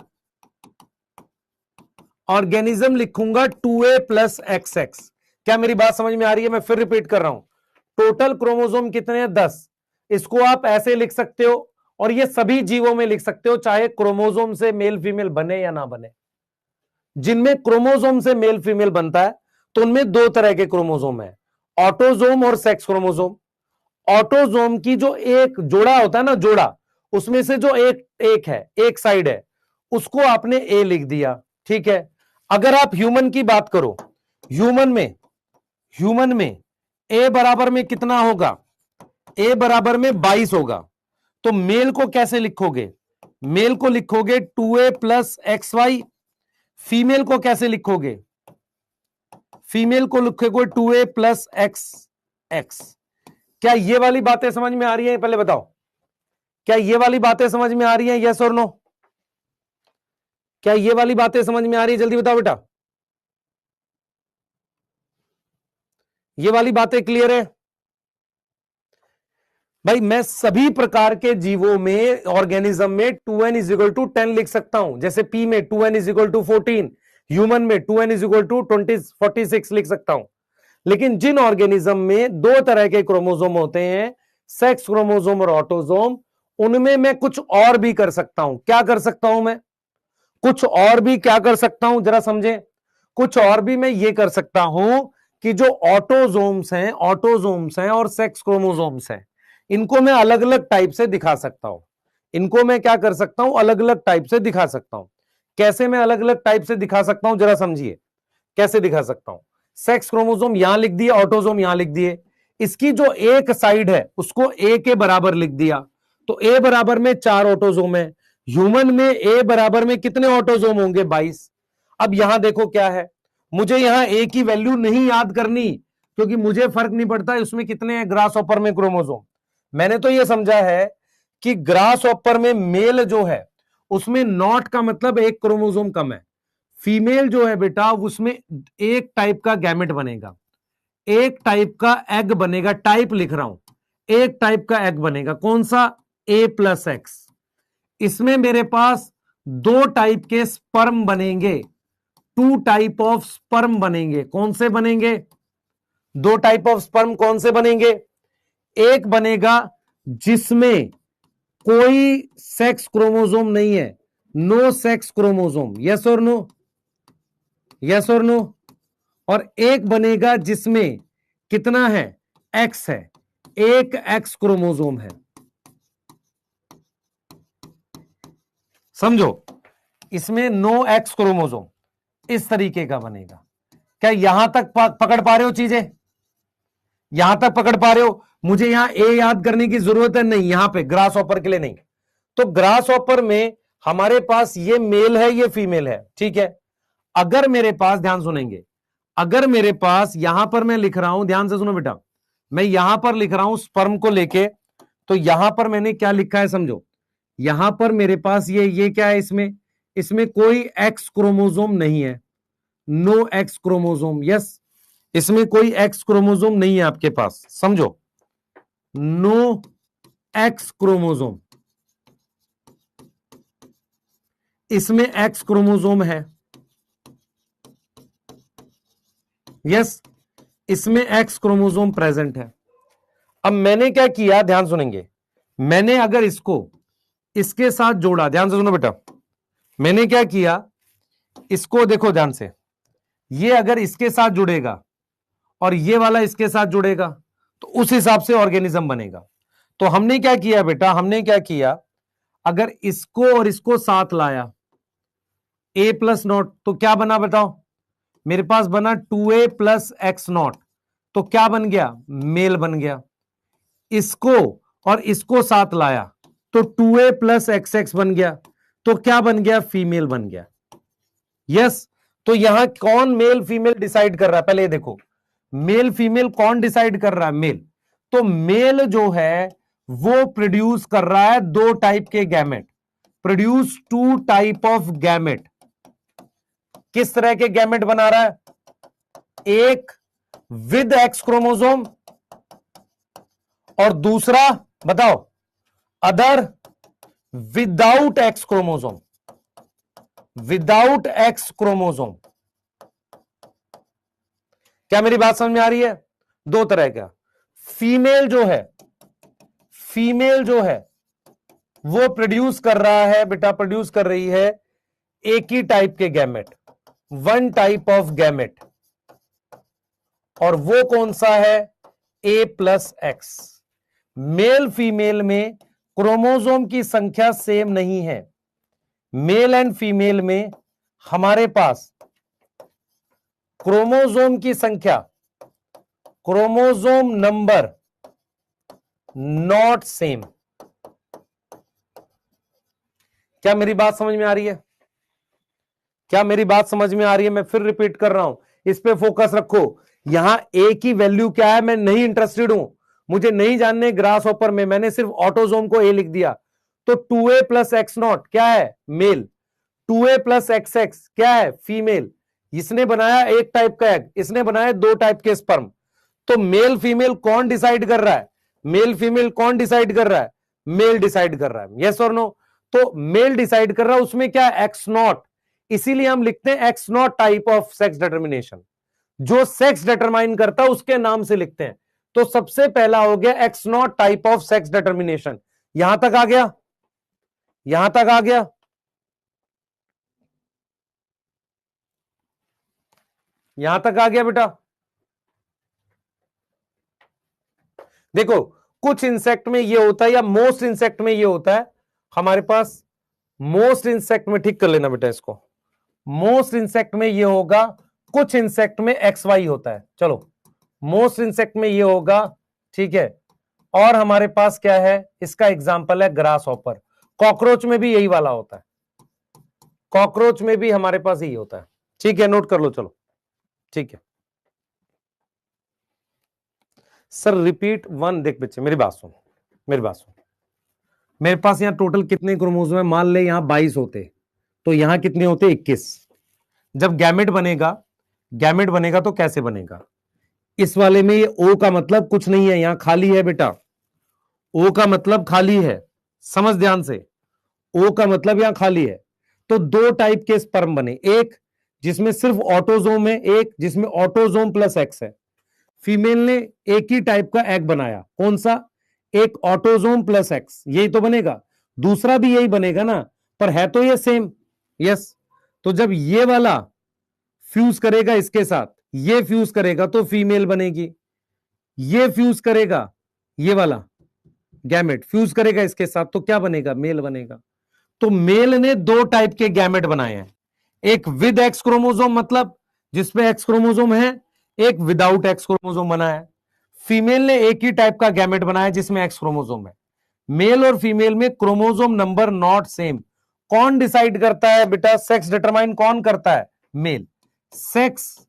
ऑर्गेनिज्म लिखूंगा 2a प्लस एक्स एक्स। क्या मेरी बात समझ में आ रही है? मैं फिर रिपीट कर रहा हूं, टोटल क्रोमोसोम कितने हैं? 10। इसको आप ऐसे लिख सकते हो, और ये सभी जीवों में लिख सकते हो, चाहे क्रोमोसोम से मेल फीमेल बने या ना बने। जिनमें क्रोमोसोम से मेल फीमेल बनता है तो उनमें दो तरह के क्रोमोसोम है, ऑटोसोम और सेक्स क्रोमोसोम। ऑटोसोम की जो एक जोड़ा होता है ना, जोड़ा, उसमें से जो एक एक है, एक साइड है, उसको आपने ए लिख दिया, ठीक है। अगर आप ह्यूमन की बात करो, ह्यूमन में ए बराबर में कितना होगा? ए बराबर में 22 होगा। तो मेल को कैसे लिखोगे? मेल को लिखोगे 2a plus X Y. Female को कैसे लिखोगे? फीमेल को लिखोगे 2a प्लस एक्स एक्स। क्या ये वाली बातें समझ में आ रही हैं? पहले बताओ, क्या ये वाली बातें समझ में आ रही हैं? यस और नो? क्या ये वाली बातें समझ में आ रही है? जल्दी बताओ बेटा, ये वाली बातें क्लियर है? भाई मैं सभी प्रकार के जीवों में, ऑर्गेनिज्म में 2n इज इक्वल टू 10 लिख सकता हूं। जैसे पी में 2n is equal to 14, human में 2n इज इक्वल टू 46 लिख सकता हूं। लेकिन जिन ऑर्गेनिज्म में दो तरह के क्रोमोसोम होते हैं, सेक्स क्रोमोसोम और ऑटोसोम, उनमें मैं कुछ और भी कर सकता हूं। क्या कर सकता हूं मैं? कुछ और भी क्या कर सकता हूं, जरा समझे। कुछ और भी मैं ये कर सकता हूं कि जो ऑटोसोम्स हैं और सेक्स क्रोमोसोम्स हैं, इनको मैं अलग अलग टाइप से दिखा सकता हूं। इनको मैं क्या कर सकता हूं? अलग अलग टाइप से दिखा सकता हूं। कैसे मैं अलग अलग टाइप से दिखा सकता हूं, जरा समझिए। कैसे दिखा सकता हूं? सेक्स क्रोमोसोम यहां लिख दिए, ऑटोसोम यहां लिख दिए। इसकी जो एक साइड है उसको ए के बराबर लिख दिया, तो ए बराबर में 4 ऑटोसोम है। ह्यूमन में ए बराबर में कितने ऑटोसोम होंगे? 22। अब यहां देखो क्या है, मुझे यहां ए की वैल्यू नहीं याद करनी, क्योंकि मुझे फर्क नहीं पड़ता उसमें कितने हैं ग्रास ऑपर में क्रोमोसोम। मैंने तो यह समझा है कि ग्रास ऑपर में मेल जो है उसमें नॉट का मतलब एक क्रोमोसोम कम है। फीमेल जो है बेटा उसमें एक टाइप का गैमेट बनेगा, एक टाइप का एग बनेगा। टाइप लिख रहा हूं, एक टाइप का एग बनेगा। कौन सा? A+X। इसमें मेरे पास दो टाइप के स्पर्म बनेंगे, 2 टाइप ऑफ स्पर्म बनेंगे। कौन से बनेंगे? 2 टाइप ऑफ स्पर्म कौन से बनेंगे? एक बनेगा जिसमें कोई सेक्स क्रोमोसोम नहीं है, नो सेक्स क्रोमोसोम। यस और नो? यस और नो? और एक बनेगा जिसमें कितना है? एक्स है, एक एक्स क्रोमोसोम है। समझो, इसमें नो एक्स क्रोमोसोम इस तरीके का बनेगा। क्या यहां तक पकड़ पा रहे हो चीजें? यहां तक पकड़ पा रहे हो? मुझे यहां ए याद करने की जरूरत है नहीं, यहां पे ग्रास ऑपर के लिए नहीं। तो ग्रास ऑपर में हमारे पास ये मेल है, ये फीमेल है, ठीक है। अगर मेरे पास, ध्यान सुनेंगे, अगर मेरे पास यहां पर मैं लिख रहा हूं, ध्यान से सुनो बेटा, मैं यहां पर लिख रहा हूं स्पर्म को लेके, तो यहां पर मैंने क्या लिखा है समझो। यहां पर मेरे पास ये क्या है? इसमें इसमें कोई एक्स क्रोमोसोम नहीं है, नो एक्स क्रोमोसोम। यस, इसमें कोई एक्स क्रोमोसोम नहीं है आपके पास, समझो, नो एक्स क्रोमोसोम। इसमें एक्स क्रोमोसोम है, यस, इसमें एक्स क्रोमोसोम प्रेजेंट है। अब मैंने क्या किया, ध्यान सुनेंगे, मैंने अगर इसको इसके साथ जोड़ा, ध्यान से सुनो बेटा, मैंने क्या किया, इसको देखो ध्यान से, ये अगर इसके साथ जुड़ेगा और ये वाला इसके साथ जुड़ेगा तो उस हिसाब से ऑर्गेनिज्म बनेगा। तो हमने क्या किया बेटा, हमने क्या किया, अगर इसको और इसको साथ लाया, A+0, तो क्या बना बताओ? मेरे पास बना 2A+X0, तो क्या बन गया? मेल बन गया। इसको और इसको साथ लाया तो 2A+XX बन गया, तो क्या बन गया? फीमेल बन गया। यस, तो यहां कौन मेल फीमेल डिसाइड कर रहा है? पहले देखो, मेल फीमेल कौन डिसाइड कर रहा है? मेल। तो मेल जो है वो प्रोड्यूस कर रहा है 2 टाइप के gamete, produce 2 type of gamete. किस तरह के गैमेट बना रहा है? एक विद एक्स क्रोमोसोम और दूसरा बताओ other without x chromosome. Without x chromosome. क्या मेरी बात समझ में आ रही है? दो तरह का। फीमेल जो है वो प्रोड्यूस कर रहा है बेटा, प्रोड्यूस कर रही है एक ही टाइप के गैमेट, 1 टाइप ऑफ गैमेट, और वो कौन सा है? A+X। मेल फीमेल में क्रोमोसोम की संख्या सेम नहीं है। मेल एंड फीमेल में हमारे पास क्रोमोसोम की संख्या, क्रोमोसोम नंबर नॉट सेम। क्या मेरी बात समझ में आ रही है? क्या मेरी बात समझ में आ रही है? मैं फिर रिपीट कर रहा हूं, इस पे फोकस रखो। यहां ए की वैल्यू क्या है मैं नहीं इंटरेस्टेड हूं, मुझे नहीं जानने ग्रास ऑपर में, मैंने सिर्फ ऑटोसोम को ए लिख दिया। तो 2A+X0 क्या है? मेल। 2A+XX क्या है? फीमेल। इसने बनाया एक टाइप का एग, इसने बनाया 2 टाइप के स्पर्म। तो मेल फीमेल कौन डिसाइड कर रहा है? मेल फीमेल कौन डिसाइड कर रहा है? मेल डिसाइड कर रहा है, यस और नो? तो मेल डिसाइड कर रहा है, उसमें क्या है? एक्स नॉट, इसीलिए हम लिखते हैं x not type of sex determination. जो सेक्स डिटरमाइन करता है उसके नाम से लिखते हैं। तो सबसे पहला हो गया x not type of sex determination. यहां तक आ गया? यहां तक आ गया? यहां तक आ गया बेटा? देखो, कुछ इंसेक्ट में ये होता है, या मोस्ट इंसेक्ट में ये होता है हमारे पास। मोस्ट इंसेक्ट में, ठीक कर लेना बेटा इसको, मोस्ट इंसेक्ट में ये होगा, कुछ इंसेक्ट में एक्स वाई होता है। चलो, मोस्ट इंसेक्ट में ये होगा, ठीक है। और हमारे पास क्या है? इसका एग्जांपल है ग्रास हॉपर। कॉकरोच में भी यही वाला होता है, कॉकरोच में भी हमारे पास यही होता है, ठीक है। नोट कर लो, चलो, ठीक है। सर रिपीट वन, देख बच्चे मेरी बात सुन, मेरी बात सुन। मेरे पास यहां टोटल कितने क्रोमोसोम है? मान ले यहां 22 होते, तो यहां कितने होते? 21। जब गैमेट बनेगा, गैमेट बनेगा तो कैसे बनेगा? इस वाले में ये ओ का मतलब कुछ नहीं है, यहां खाली है बेटा। ओ का मतलब खाली है, समझ ध्यान से। ओ का मतलब यहां खाली है। तो दो टाइप के स्पर्म बने, एक जिसमें सिर्फ ऑटोजोम है, एक जिसमें ऑटोजोम प्लस एक्स है। फीमेल ने एक ही टाइप का एग बनाया, कौन सा? एक ऑटोजोम प्लस एक्स, यही तो बनेगा। दूसरा भी यही बनेगा ना, पर है तो ये सेम, यस। तो जब ये वाला फ्यूज करेगा इसके साथ, ये फ्यूज करेगा तो फीमेल बनेगी। ये फ्यूज करेगा, ये वाला गैमेट फ्यूज करेगा इसके साथ, तो क्या बनेगा? मेल बनेगा। तो मेल ने दो टाइप के गैमेट बनाए हैं, एक विद एक्स क्रोमोसोम, मतलब जिसमें एक्स क्रोमोसोम है, एक विदाउट एक्स क्रोमोसोम बनाया है। फीमेल ने एक ही टाइप का गैमेट बनाया जिसमें एक्स क्रोमोसोम है। मेल और फीमेल में क्रोमोसोम नंबर नॉट सेम। कौन डिसाइड करता है बेटा? सेक्स डिटरमाइन कौन करता है? मेल। सेक्स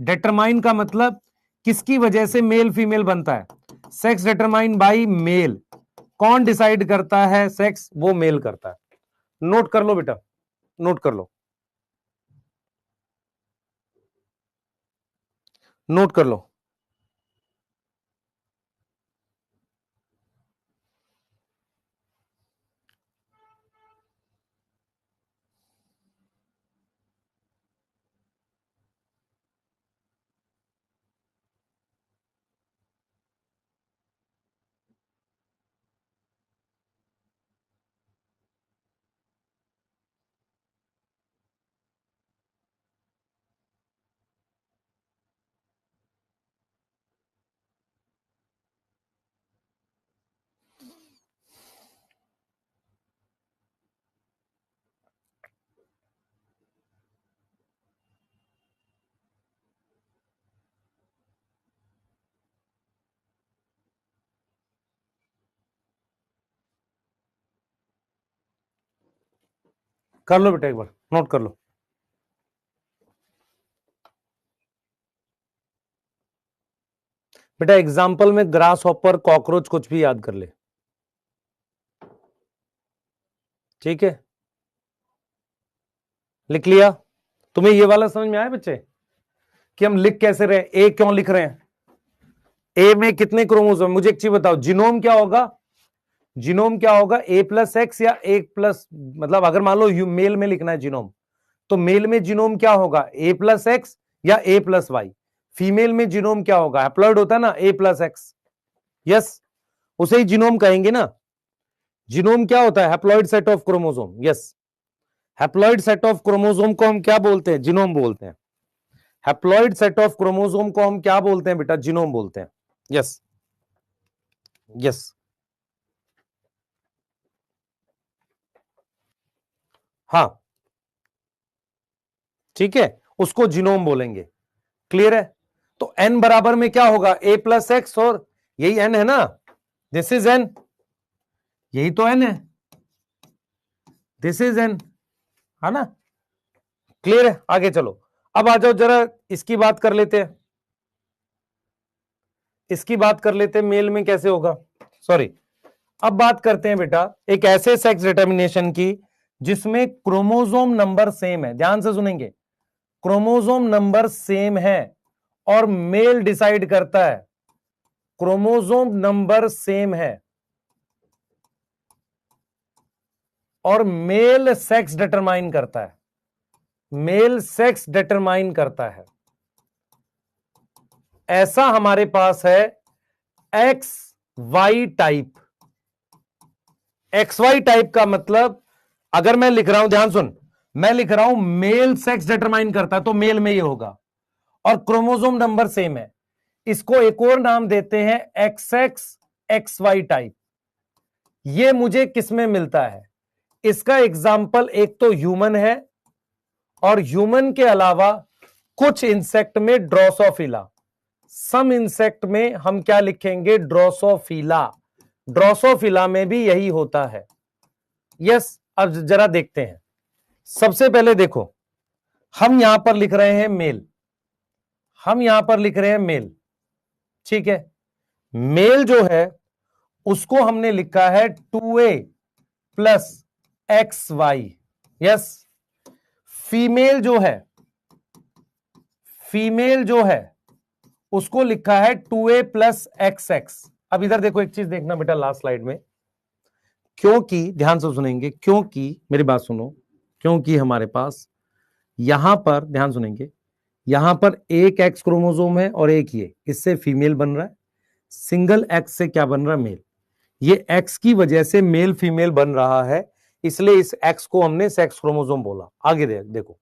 डिटरमाइन का मतलब किसकी वजह से मेल फीमेल बनता है? Sex determine by male. कौन डिसाइड करता है सेक्स? वो मेल करता है। नोट कर लो बेटा, नोट कर लो, नोट कर लो। कर लो बेटा, एक बार नोट कर लो। बेटा एग्जाम्पल में ग्रास हॉपर, कॉकरोच, कुछ भी याद कर ले, ठीक है। लिख लिया? तुम्हें ये वाला समझ में आया बच्चे कि हम लिख कैसे रहे? ए क्यों लिख रहे हैं? ए में कितने क्रोमोसोम? मुझे एक चीज बताओ, जीनोम क्या होगा? जीनोम क्या होगा? ए प्लस एक्स या ए प्लस, मतलब अगर मान लो मेल में लिखना है जीनोम, तो मेल में जीनोम क्या होगा? ए प्लस एक्स या ए प्लस वाई। फीमेल में जीनोम क्या होगा? हैप्लॉइड होता है ना, ए प्लस एक्स, यस, उसे ही जीनोम कहेंगे ना। जीनोम क्या होता है? Haploid set of chromosome, yes. Haploid set of chromosome को हम क्या बोलते हैं? जीनोम बोलते हैं। हैप्लॉइड सेट ऑफ क्रोमोसोम को हम क्या बोलते हैं बेटा? जीनोम बोलते हैं, यस, यस। हाँ, ठीक है, उसको जीनोम बोलेंगे, क्लियर है? तो एन बराबर में क्या होगा? ए प्लस एक्स, और यही एन है ना, दिस इज एन, यही तो एन है, दिस इज एन, है ना? क्लियर है? आगे चलो, अब आ जाओ जरा, इसकी बात कर लेते हैं, इसकी बात कर लेते हैं, मेल में कैसे होगा, सॉरी। अब बात करते हैं बेटा एक ऐसे सेक्स डिटर्मिनेशन की जिसमें क्रोमोसोम नंबर सेम है, ध्यान से सुनेंगे, क्रोमोसोम नंबर सेम है और मेल डिसाइड करता है क्रोमोसोम नंबर सेम है और मेल सेक्स डिटरमाइन करता है, मेल सेक्स डिटरमाइन करता है, ऐसा हमारे पास है X Y type. X Y type का मतलब अगर मैं लिख रहा हूं, ध्यान सुन, मैं लिख रहा हूं मेल सेक्स डिटरमाइन करता है तो मेल में ये होगा, और क्रोमोसोम नंबर सेम है, इसको एक और नाम देते हैं X X X Y type. ये मुझे किसमें मिलता है? इसका एग्जाम्पल एक तो ह्यूमन है, और ह्यूमन के अलावा कुछ इंसेक्ट में ड्रोसोफिला, सम इंसेक्ट में हम क्या लिखेंगे? ड्रोसोफिला। ड्रोसोफिला में भी यही होता है। यस, अब जरा देखते हैं। सबसे पहले देखो, हम यहां पर लिख रहे हैं मेल, हम यहां पर लिख रहे हैं मेल, ठीक है। मेल जो है उसको हमने लिखा है 2a plus X Y. Yes, female जो है, फीमेल जो है उसको लिखा है 2a प्लस एक्स एक्स। अब इधर देखो, एक चीज देखना बेटा लास्ट स्लाइड में, क्योंकि ध्यान से सुनेंगे, क्योंकि मेरी बात सुनो, क्योंकि हमारे पास यहां पर ध्यान सुनेंगे, यहां पर एक एक्स क्रोमोसोम है और एक ये, इससे फीमेल बन रहा है, सिंगल एक्स से क्या बन रहा है? मेल। ये एक्स की वजह से मेल फीमेल बन रहा है, इसलिए इस एक्स को हमने सेक्स क्रोमोसोम बोला। आगे देखो,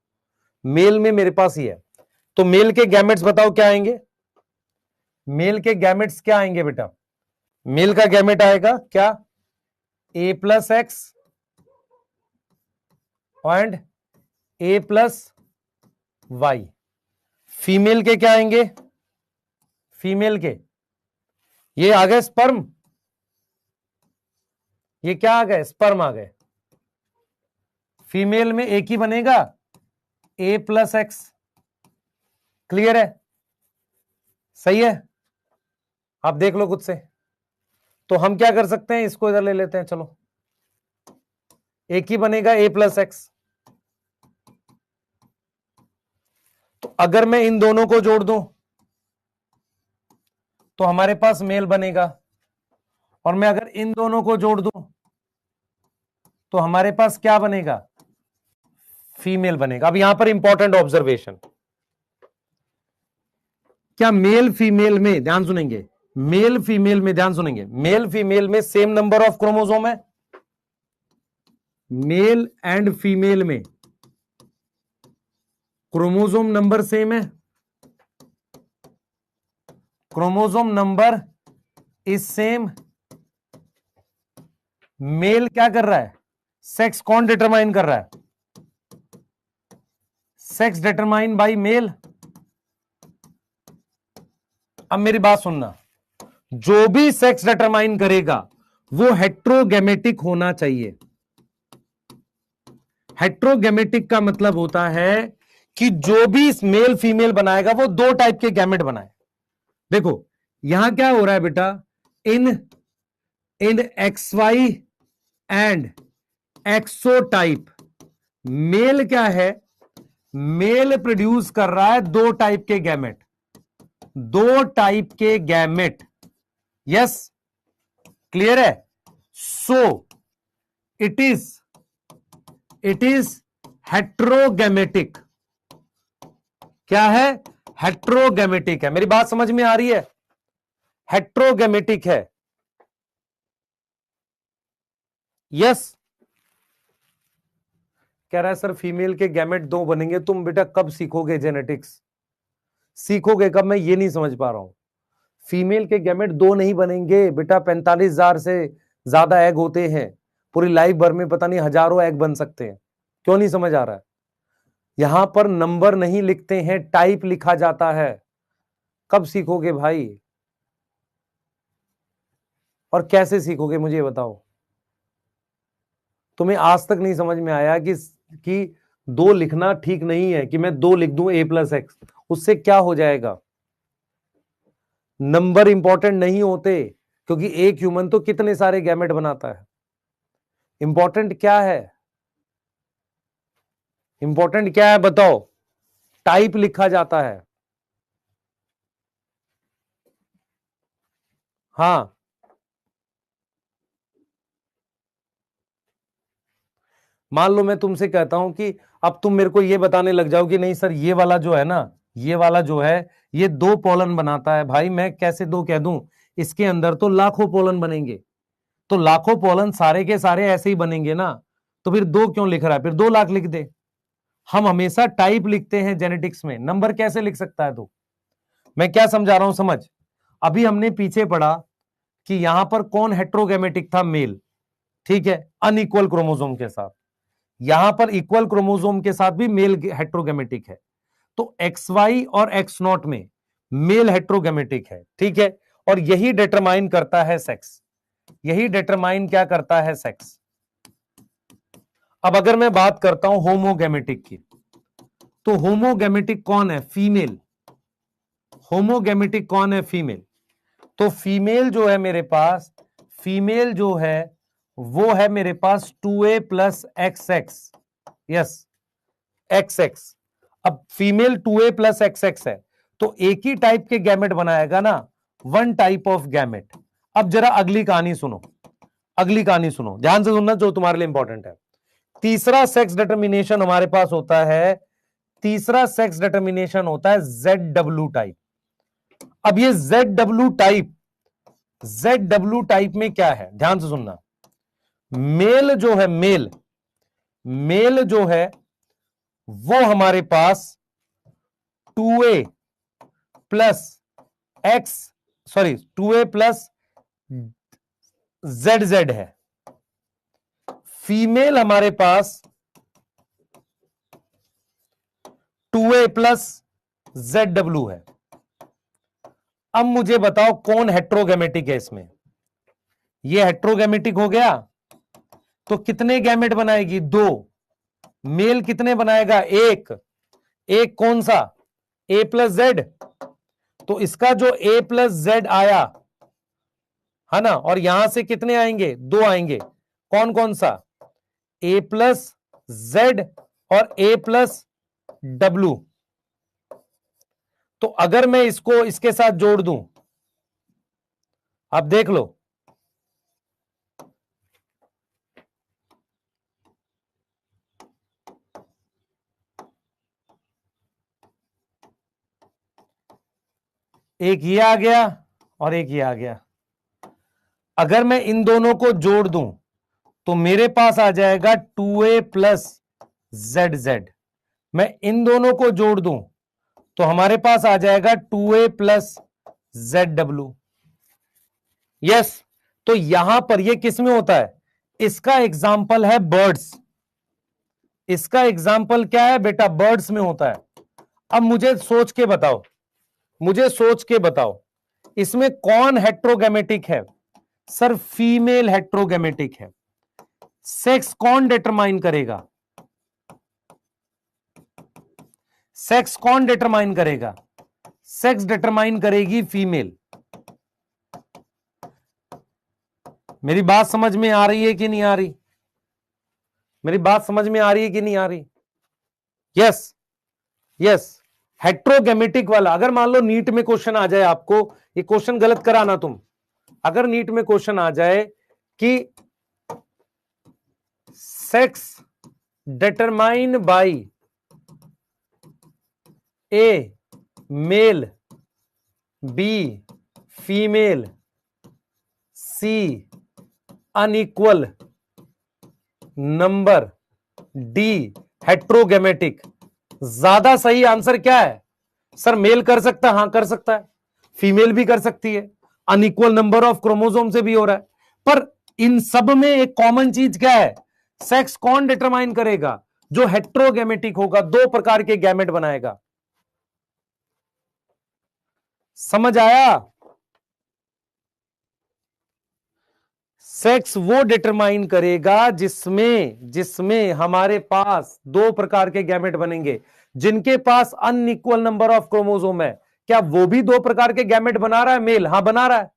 मेल में मेरे पास ये है, तो मेल के गैमेट्स बताओ क्या आएंगे? मेल के गैमेट्स क्या आएंगे बेटा? मेल का गैमेट आएगा क्या? A plus X and A plus Y. Female के क्या आएंगे? फीमेल के ये आ गए स्पर्म, ये क्या आ गए? स्पर्म आ गए। फीमेल में एक ही बनेगा, ए प्लस एक्स। क्लियर है? सही है? आप देख लो खुद से। तो हम क्या कर सकते हैं, इसको इधर ले लेते हैं, चलो, एक ही बनेगा ए प्लस एक्स। तो अगर मैं इन दोनों को जोड़ दूं तो हमारे पास मेल बनेगा, और मैं अगर इन दोनों को जोड़ दूं तो हमारे पास क्या बनेगा? फीमेल बनेगा। अब यहां पर इंपॉर्टेंट ऑब्जर्वेशन, क्या मेल फीमेल में, ध्यान सुनेंगे, मेल फीमेल में ध्यान सुनेंगे, मेल फीमेल में सेम नंबर ऑफ क्रोमोसोम है? मेल एंड फीमेल में क्रोमोसोम नंबर सेम है? Chromosome number is same. Male क्या कर रहा है? सेक्स कौन डिटरमाइन कर रहा है? Sex determine by male. अब मेरी बात सुनना, जो भी सेक्स डिटरमाइन करेगा वो हेट्रोगेमेटिक होना चाहिए। हेट्रोगेमेटिक का मतलब होता है कि जो भी मेल फीमेल बनाएगा वो दो टाइप के गैमेट बनाए। देखो यहां क्या हो रहा है बेटा, इन इन X Y and X O type, male क्या है? मेल प्रोड्यूस कर रहा है दो टाइप के गैमेट, दो टाइप के गैमेट। यस, क्लियर है? So it is heterogametic. क्या है? हेट्रोगेमेटिक है। मेरी बात समझ में आ रही है? हेट्रोगेमेटिक है। यस, कह रहा है सर फीमेल के गैमेट दो बनेंगे। तुम बेटा कब सीखोगे जेनेटिक्स? सीखोगे कब? मैं ये नहीं समझ पा रहा हूं। फीमेल के गैमेट दो नहीं बनेंगे बेटा, 45,000 से ज्यादा एग होते हैं, पूरी लाइफ भर में पता नहीं हजारों एग बन सकते हैं। क्यों नहीं समझ आ रहा है? यहां पर नंबर नहीं लिखते हैं, टाइप लिखा जाता है। कब सीखोगे भाई? और कैसे सीखोगे मुझे बताओ? तुम्हें आज तक नहीं समझ में आया कि दो लिखना ठीक नहीं है, कि मैं दो लिख दूं ए प्लस एक्स, उससे क्या हो जाएगा? नंबर इंपॉर्टेंट नहीं होते, क्योंकि एक ह्यूमन तो कितने सारे गैमेट बनाता है। इंपॉर्टेंट क्या है? इंपॉर्टेंट क्या है बताओ? टाइप लिखा जाता है। हाँ, मान लो मैं तुमसे कहता हूं कि अब तुम मेरे को ये बताने लग जाओ कि नहीं सर ये वाला जो है ना, ये वाला जो है ये 2 पोलन बनाता है। भाई मैं कैसे 2 कह दूं, इसके अंदर तो लाखों पोलन बनेंगे, तो लाखों पोलन सारे के सारे ऐसे ही बनेंगे ना, तो फिर 2 क्यों लिख रहा है, फिर 2 लाख लिख दे। हम हमेशा टाइप लिखते हैं जेनेटिक्स में, नंबर कैसे लिख सकता है तू। मैं क्या समझा रहा हूं समझ। अभी हमने पीछे पढ़ा कि यहां पर कौन हेट्रोगेमेटिक था, मेल, ठीक है, अनइक्वल क्रोमोसोम के साथ। यहां पर इक्वल क्रोमोसोम के साथ भी मेल हेट्रोगेमेटिक है। तो एक्स वाई और एक्स नॉट में मेल हेट्रोगेमेटिक है, ठीक है, और यही डिटरमाइन करता है सेक्स, यही डिटरमाइन क्या करता है, सेक्स। अब अगर मैं बात करता हूं होमोगेमेटिक की, तो होमोगेमेटिक कौन है, फीमेल। होमोगेमेटिक कौन है, फीमेल। तो फीमेल जो है मेरे पास, फीमेल जो है वो है मेरे पास 2a plus X X, yes, X X. अब female 2a plus X X है, तो एक ही टाइप के गैमेट बनाएगा ना, वन टाइप ऑफ गैमेट। अब जरा अगली कहानी सुनो, अगली कहानी सुनो, ध्यान से सुनना जो तुम्हारे लिए इंपॉर्टेंट है। तीसरा सेक्स डिटर्मिनेशन हमारे पास होता है, तीसरा सेक्स डिटर्मिनेशन होता है ZW टाइप। अब ये ZW टाइप, ZW टाइप में क्या है, ध्यान से सुनना। मेल जो है, मेल, मेल जो है वो हमारे पास 2a plus x, sorry 2a plus ZZ है। फीमेल हमारे पास 2a प्लस ZW है। अब मुझे बताओ कौन हेट्रोगेमेटिक है इसमें। ये हेट्रोगेमेटिक हो गया, तो कितने गैमेट बनाएगी, 2। मेल कितने बनाएगा, 1। एक कौन सा, a प्लस जेड। तो इसका जो a प्लस जेड आया है ना, और यहां से कितने आएंगे, 2 आएंगे। कौन कौन सा, a प्लस जेड और a प्लस डब्ल्यू। तो अगर मैं इसको इसके साथ जोड़ दूं, आप देख लो, एक ये आ गया और एक ये आ गया। अगर मैं इन दोनों को जोड़ दूं तो मेरे पास आ जाएगा 2a प्लस ZZ। मैं इन दोनों को जोड़ दूं तो हमारे पास आ जाएगा 2a प्लस ZW। यस, तो यहां पर ये किस में होता है, इसका एग्जाम्पल है बर्ड्स। इसका एग्जाम्पल क्या है बेटा, बर्ड्स में होता है। अब मुझे सोच के बताओ, मुझे सोच के बताओ, इसमें कौन हेट्रोगेमेटिक है, सर फीमेल हेट्रोगेमेटिक है। सेक्स कौन डिटरमाइन करेगा, सेक्स कौन डिटरमाइन करेगा, सेक्स डिटरमाइन करेगी फीमेल। मेरी बात समझ में आ रही है कि नहीं आ रही, मेरी बात समझ में आ रही है कि नहीं आ रही। यस, यस, हेट्रोगेमेटिक वाला। अगर मान लो नीट में क्वेश्चन आ जाए, आपको ये क्वेश्चन गलत कराना तुम, अगर नीट में क्वेश्चन आ जाए कि sex determine by A male, B female, C unequal number, D heterogametic, ज्यादा सही आंसर क्या है, सर मेल कर सकता है, हां कर सकता है, फीमेल भी कर सकती है, अनइक्वल नंबर ऑफ क्रोमोसोम से भी हो रहा है। पर इन सब में एक कॉमन चीज क्या है, सेक्स कौन डिटरमाइन करेगा, जो हेट्रोगेमेटिक होगा, 2 प्रकार के गैमेट बनाएगा। समझ आया, सेक्स वो डिटरमाइन करेगा जिसमें हमारे पास 2 प्रकार के गैमेट बनेंगे। जिनके पास अनइक्वल नंबर ऑफ क्रोमोसोम है, क्या वो भी 2 प्रकार के गैमेट बना रहा है, मेल, हां बना रहा है।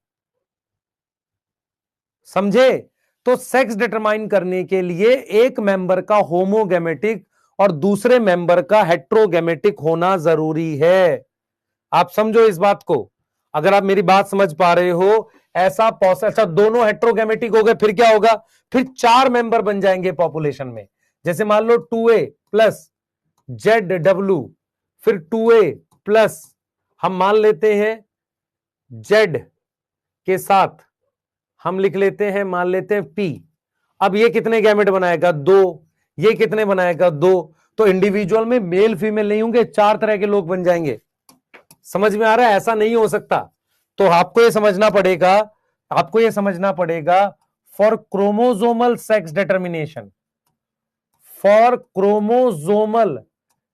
समझे, तो सेक्स डिटरमाइन करने के लिए एक मेंबर का होमोगेमेटिक और दूसरे मेंबर का हेट्रोगेमेटिक होना जरूरी है। आप समझो इस बात को। अगर आप मेरी बात समझ पा रहे हो, ऐसा अच्छा दोनों हेट्रोगेमेटिक हो गए, फिर क्या होगा, फिर 4 मेंबर बन जाएंगे पॉपुलेशन में। जैसे मान लो 2a प्लस ZW, फिर 2a प्लस हम मान लेते हैं Z के साथ हम लिख लेते हैं, मान लेते हैं P। अब ये कितने गैमेट बनाएगा, 2। ये कितने बनाएगा, 2। तो इंडिविजुअल में मेल फीमेल नहीं होंगे, 4 तरह के लोग बन जाएंगे। समझ में आ रहा है, ऐसा नहीं हो सकता। तो आपको ये समझना पड़ेगा, आपको ये समझना पड़ेगा, for chromosomal sex determination, for chromosomal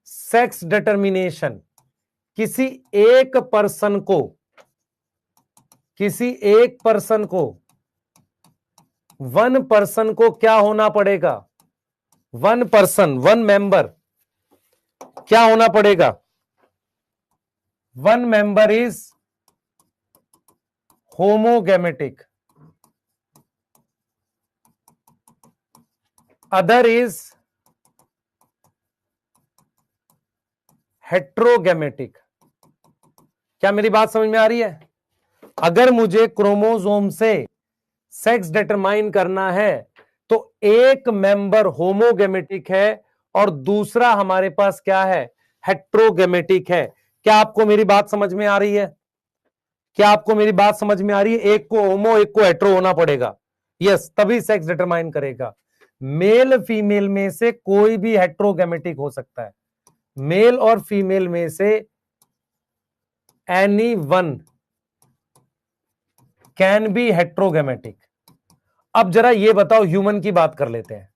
sex determination, किसी एक पर्सन को, किसी एक पर्सन को, वन पर्सन को क्या होना पड़ेगा, वन पर्सन, वन मेंबर क्या होना पड़ेगा, one member is homogametic, other is heterogametic. क्या मेरी बात समझ में आ रही है? अगर मुझे क्रोमोसोम से सेक्स डिटरमाइन करना है तो एक मेंबर होमोगेमेटिक है और दूसरा हमारे पास क्या है, हेट्रोगेमेटिक है। क्या आपको मेरी बात समझ में आ रही है? क्या आपको मेरी बात समझ में आ रही है? एक को होमो एक को हेट्रो होना पड़ेगा, यस, तभी सेक्स डिटरमाइन करेगा। मेल फीमेल में से कोई भी हेट्रोगेमेटिक हो सकता है, मेल और फीमेल में से any one can be heterogametic. अब जरा ये बताओ, ह्यूमन की बात कर लेते हैं,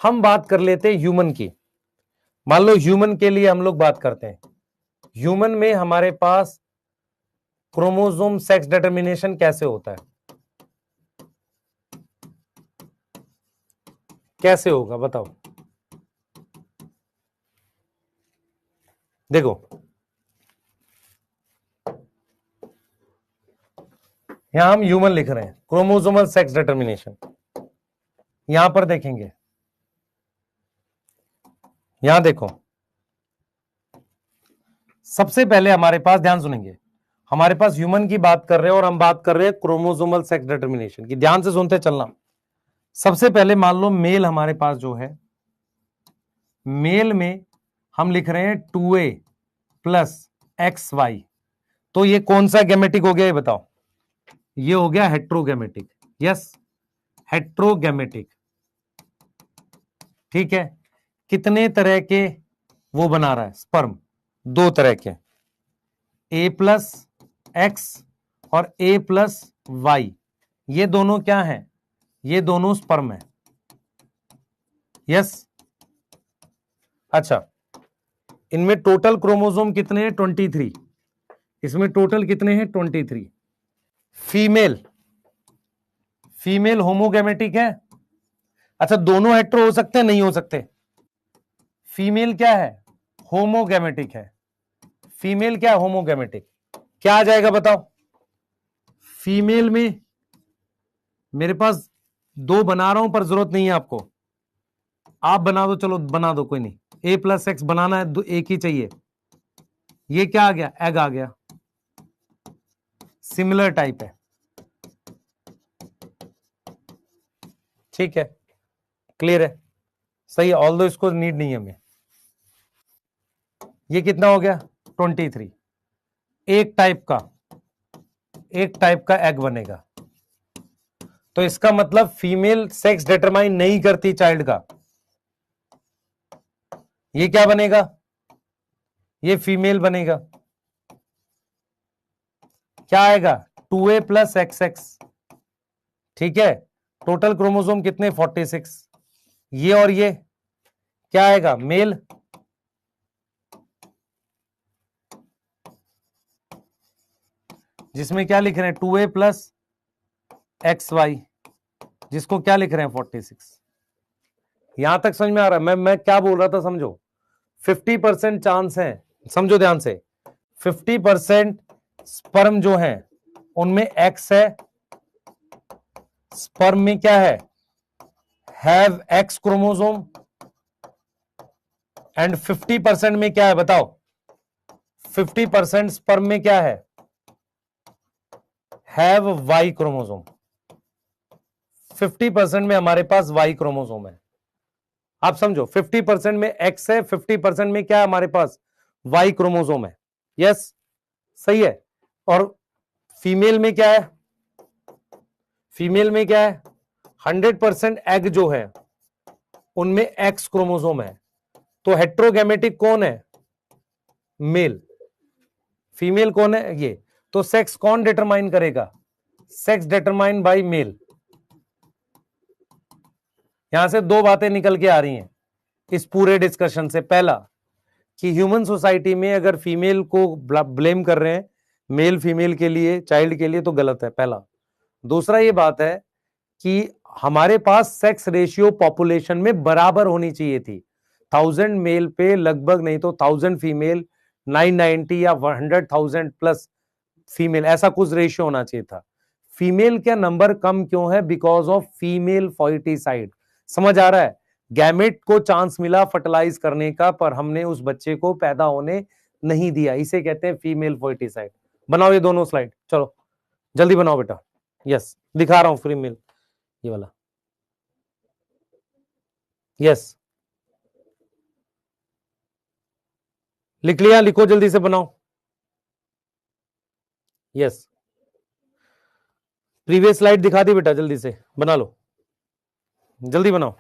हम बात कर लेते हैं ह्यूमन की। मान लो ह्यूमन के लिए हम लोग बात करते हैं, ह्यूमन में हमारे पास क्रोमोसोम सेक्स डिटर्मिनेशन कैसे होता है, कैसे होगा बताओ। देखो यहां हम ह्यूमन लिख रहे हैं, क्रोमोसोमल सेक्स डिटर्मिनेशन। यहां पर देखेंगे, यहां देखो, सबसे पहले हमारे पास, ध्यान सुनेंगे, हमारे पास ह्यूमन की बात कर रहे हैं और हम बात कर रहे हैं क्रोमोसोमल सेक्स डिटर्मिनेशन की। ध्यान से सुनते चलना। सबसे पहले मान लो मेल हमारे पास जो है, मेल में हम लिख रहे हैं 2a प्लस XY। तो ये कौन सा गैमेटिक हो गया ये बताओ? ये हो गया हेट्रोगैमेटिक, यस, हेट्रोगैमेटिक। ठीक है, कितने तरह के वो बना रहा है स्पर्म? 2 तरह के, A प्लस एक्स और A प्लस वाई। ये दोनों क्या है? ये दोनों स्पर्म है, यस। अच्छा, इनमें टोटल क्रोमोसोम कितने हैं? 23। इसमें टोटल कितने हैं? 23। फीमेल, फीमेल होमोगैमेटिक है। अच्छा, दोनों हेट्रो हो सकते हैं? नहीं हो सकते। फीमेल क्या है? होमोगैमेटिक है। फीमेल क्या है? होमोगैमेटिक। क्या आ जाएगा बताओ? फीमेल में मेरे पास 2 बना रहा हूं पर जरूरत नहीं है आपको, आप बना दो, चलो बना दो, कोई नहीं। A प्लस एक्स बनाना है, एक ही चाहिए। ये क्या आ गया? एग आ गया, सिमिलर टाइप है। ठीक है, क्लियर है, सही है। ऑल्दो इसको नीड नहीं है हमें। ये कितना हो गया? 23। एक टाइप का एग बनेगा। तो इसका मतलब फीमेल सेक्स डिटरमाइन नहीं करती चाइल्ड का। ये क्या बनेगा? ये फीमेल बनेगा। क्या आएगा? 2a plus XX। ठीक है, टोटल क्रोमोसोम कितने? 46। ये और ये क्या आएगा? मेल। जिसमें क्या लिख रहे हैं? 2a प्लस XY, जिसको क्या लिख रहे हैं? 46। यहां तक समझ में आ रहा है? मैं क्या बोल रहा था समझो। 50% चांस है, समझो ध्यान से, 50% स्पर्म जो है उनमें एक्स है, स्पर्म में क्या है? Have x chromosome. एंड 50% में क्या है बताओ? 50% स्पर्म में क्या है? Have Y chromosome. 50% में हमारे पास वाई क्रोमोसोम है। आप समझो 50% में एक्स है, 50% में क्या है हमारे पास, वाई क्रोमोसोम है। यस, सही है। और फीमेल में क्या है, फीमेल में क्या है, 100% एग जो है उनमें एक्स क्रोमोसोम है। तो हेट्रोगैमेटिक कौन है, मेल। फीमेल कौन है, ये। तो सेक्स कौन डिटरमाइन करेगा, सेक्स डिटरमाइन बाय मेल। यहां से दो बातें निकल के आ रही हैं इस पूरे डिस्कशन से। पहला कि ह्यूमन सोसाइटी में अगर फीमेल को ब्लेम कर रहे हैं मेल फीमेल के लिए, चाइल्ड के लिए, तो गलत है, पहला। दूसरा ये बात है कि हमारे पास सेक्स रेशियो पॉपुलेशन में बराबर होनी चाहिए थी। 1000 मेल पे लगभग नहीं तो 1000 फीमेल, 990 या 100,000 प्लस फीमेल, ऐसा कुछ रेशियो होना चाहिए था। फीमेल का नंबर कम क्यों है, बिकॉज ऑफ फीमेल फॉइटिसाइड। समझ आ रहा है, गैमेट को चांस मिला फर्टिलाइज करने का, पर हमने उस बच्चे को पैदा होने नहीं दिया, इसे कहते हैं फीमेल फॉइटिसाइड। बनाओ ये दोनों स्लाइड, चलो जल्दी बनाओ बेटा। यस, दिखा रहा हूं फीमेल, ये वाला। यस, लिख लिया, लिखो जल्दी से बनाओ। यस, प्रीवियस स्लाइड दिखा दी बेटा, जल्दी से बना लो, जल्दी बनाओ।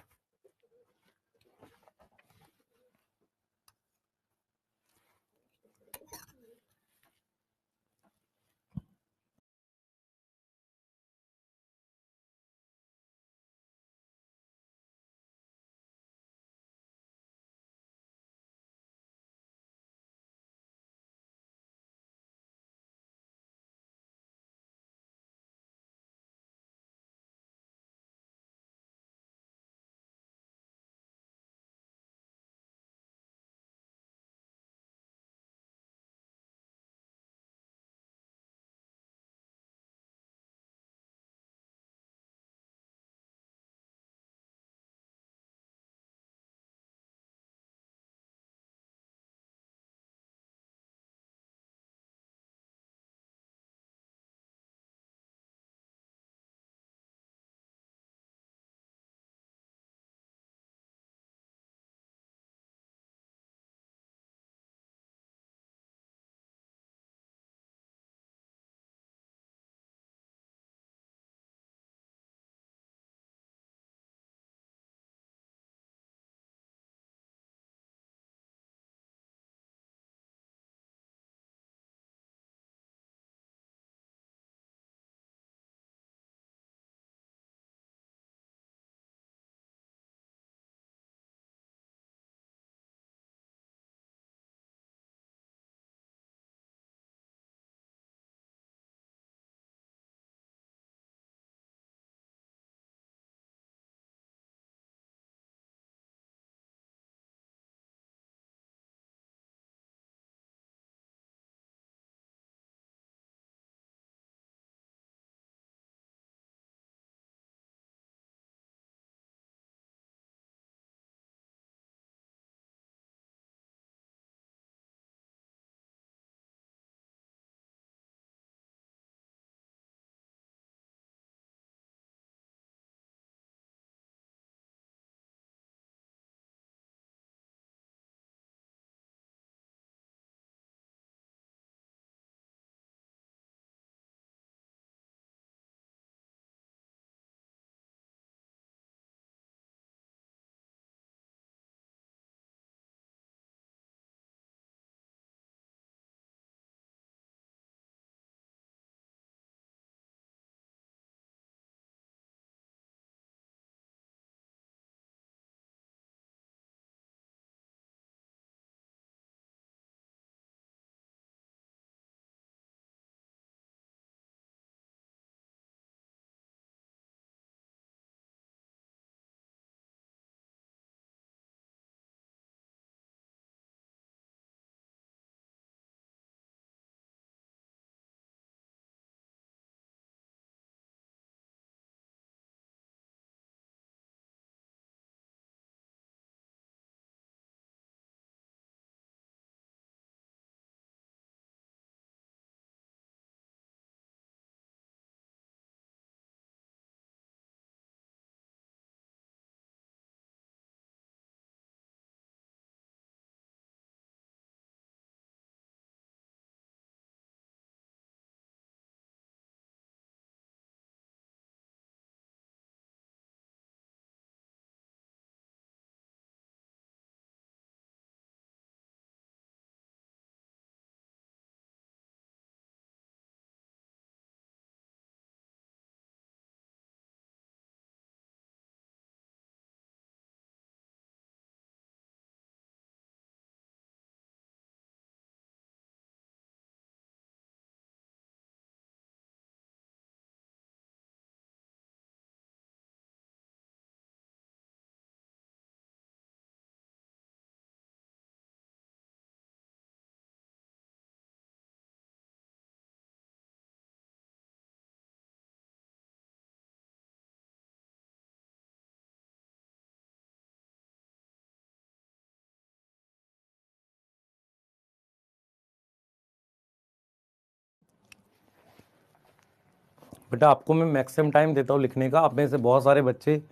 बेटा आपको मैं मैक्सिमम टाइम देता हूँ लिखने का, आप में से बहुत सारे बच्चे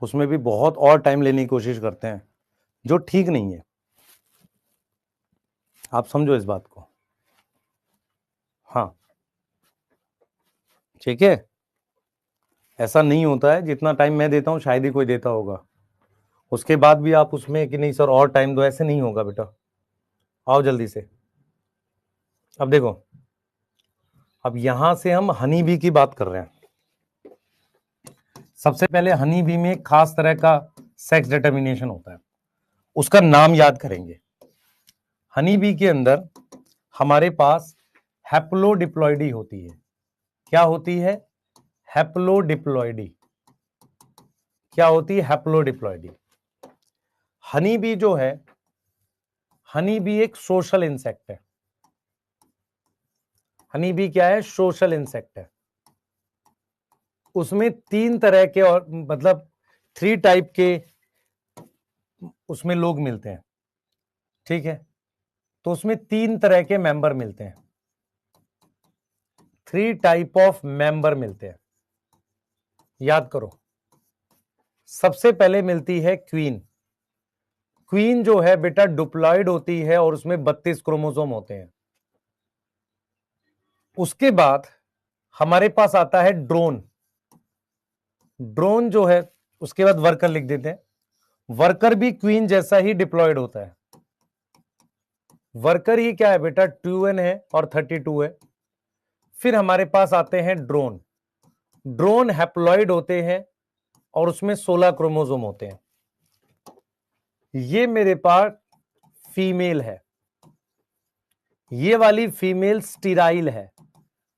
उसमें भी बहुत और टाइम लेने की कोशिश करते हैं, जो ठीक नहीं है। आप समझो इस बात को। हाँ ठीक है, ऐसा नहीं होता है, जितना टाइम मैं देता हूँ शायद ही कोई देता होगा, उसके बाद भी आप उसमें कि नहीं सर और टाइम दो, ऐसे नहीं होगा बेटा। आओ जल्दी से। अब देखो, अब यहां से हम हनी बी की बात कर रहे हैं। सबसे पहले हनी बी में एक खास तरह का सेक्स डिटर्मिनेशन होता है, उसका नाम याद करेंगे। हनी बी के अंदर हमारे पास हैप्लोडिप्लॉइडी होती है। क्या होती है? हैप्लोडिप्लॉइडी। क्या होती है? हैप्लोडिप्लॉइडी। हनी बी जो है, हनी बी एक सोशल इंसेक्ट है। हनी बी क्या है? सोशल इंसेक्ट है। उसमें 3 तरह के, और मतलब 3 टाइप के उसमें लोग मिलते हैं, ठीक है? तो उसमें 3 तरह के मेंबर मिलते हैं, 3 टाइप ऑफ मेंबर मिलते हैं, याद करो। सबसे पहले मिलती है क्वीन। क्वीन जो है बेटा डिप्लॉयड होती है और उसमें 32 क्रोमोसोम होते हैं। उसके बाद हमारे पास आता है ड्रोन। ड्रोन जो है, उसके बाद वर्कर लिख देते हैं। वर्कर भी क्वीन जैसा ही डिप्लॉयड होता है। वर्कर ही क्या है बेटा? 2n है और 32 है। फिर हमारे पास आते हैं ड्रोन। ड्रोन हैप्लॉयड होते हैं और उसमें 16 क्रोमोसोम होते हैं। ये मेरे पास फीमेल है, ये वाली फीमेल स्टीराइल है,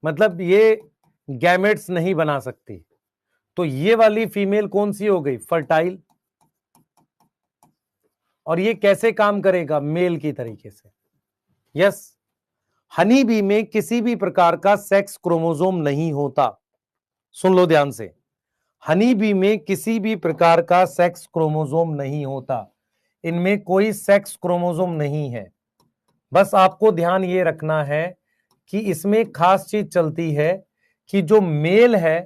मतलब ये गैमेट्स नहीं बना सकती। तो ये वाली फीमेल कौन सी हो गई? फर्टाइल। और ये कैसे काम करेगा? मेल की तरीके से। यस, हनी बी में किसी भी प्रकार का सेक्स क्रोमोसोम नहीं होता। सुन लो ध्यान से, हनी बी में किसी भी प्रकार का सेक्स क्रोमोसोम नहीं होता, इनमें कोई सेक्स क्रोमोसोम नहीं है। बस आपको ध्यान ये रखना है कि इसमें खास चीज चलती है कि जो मेल है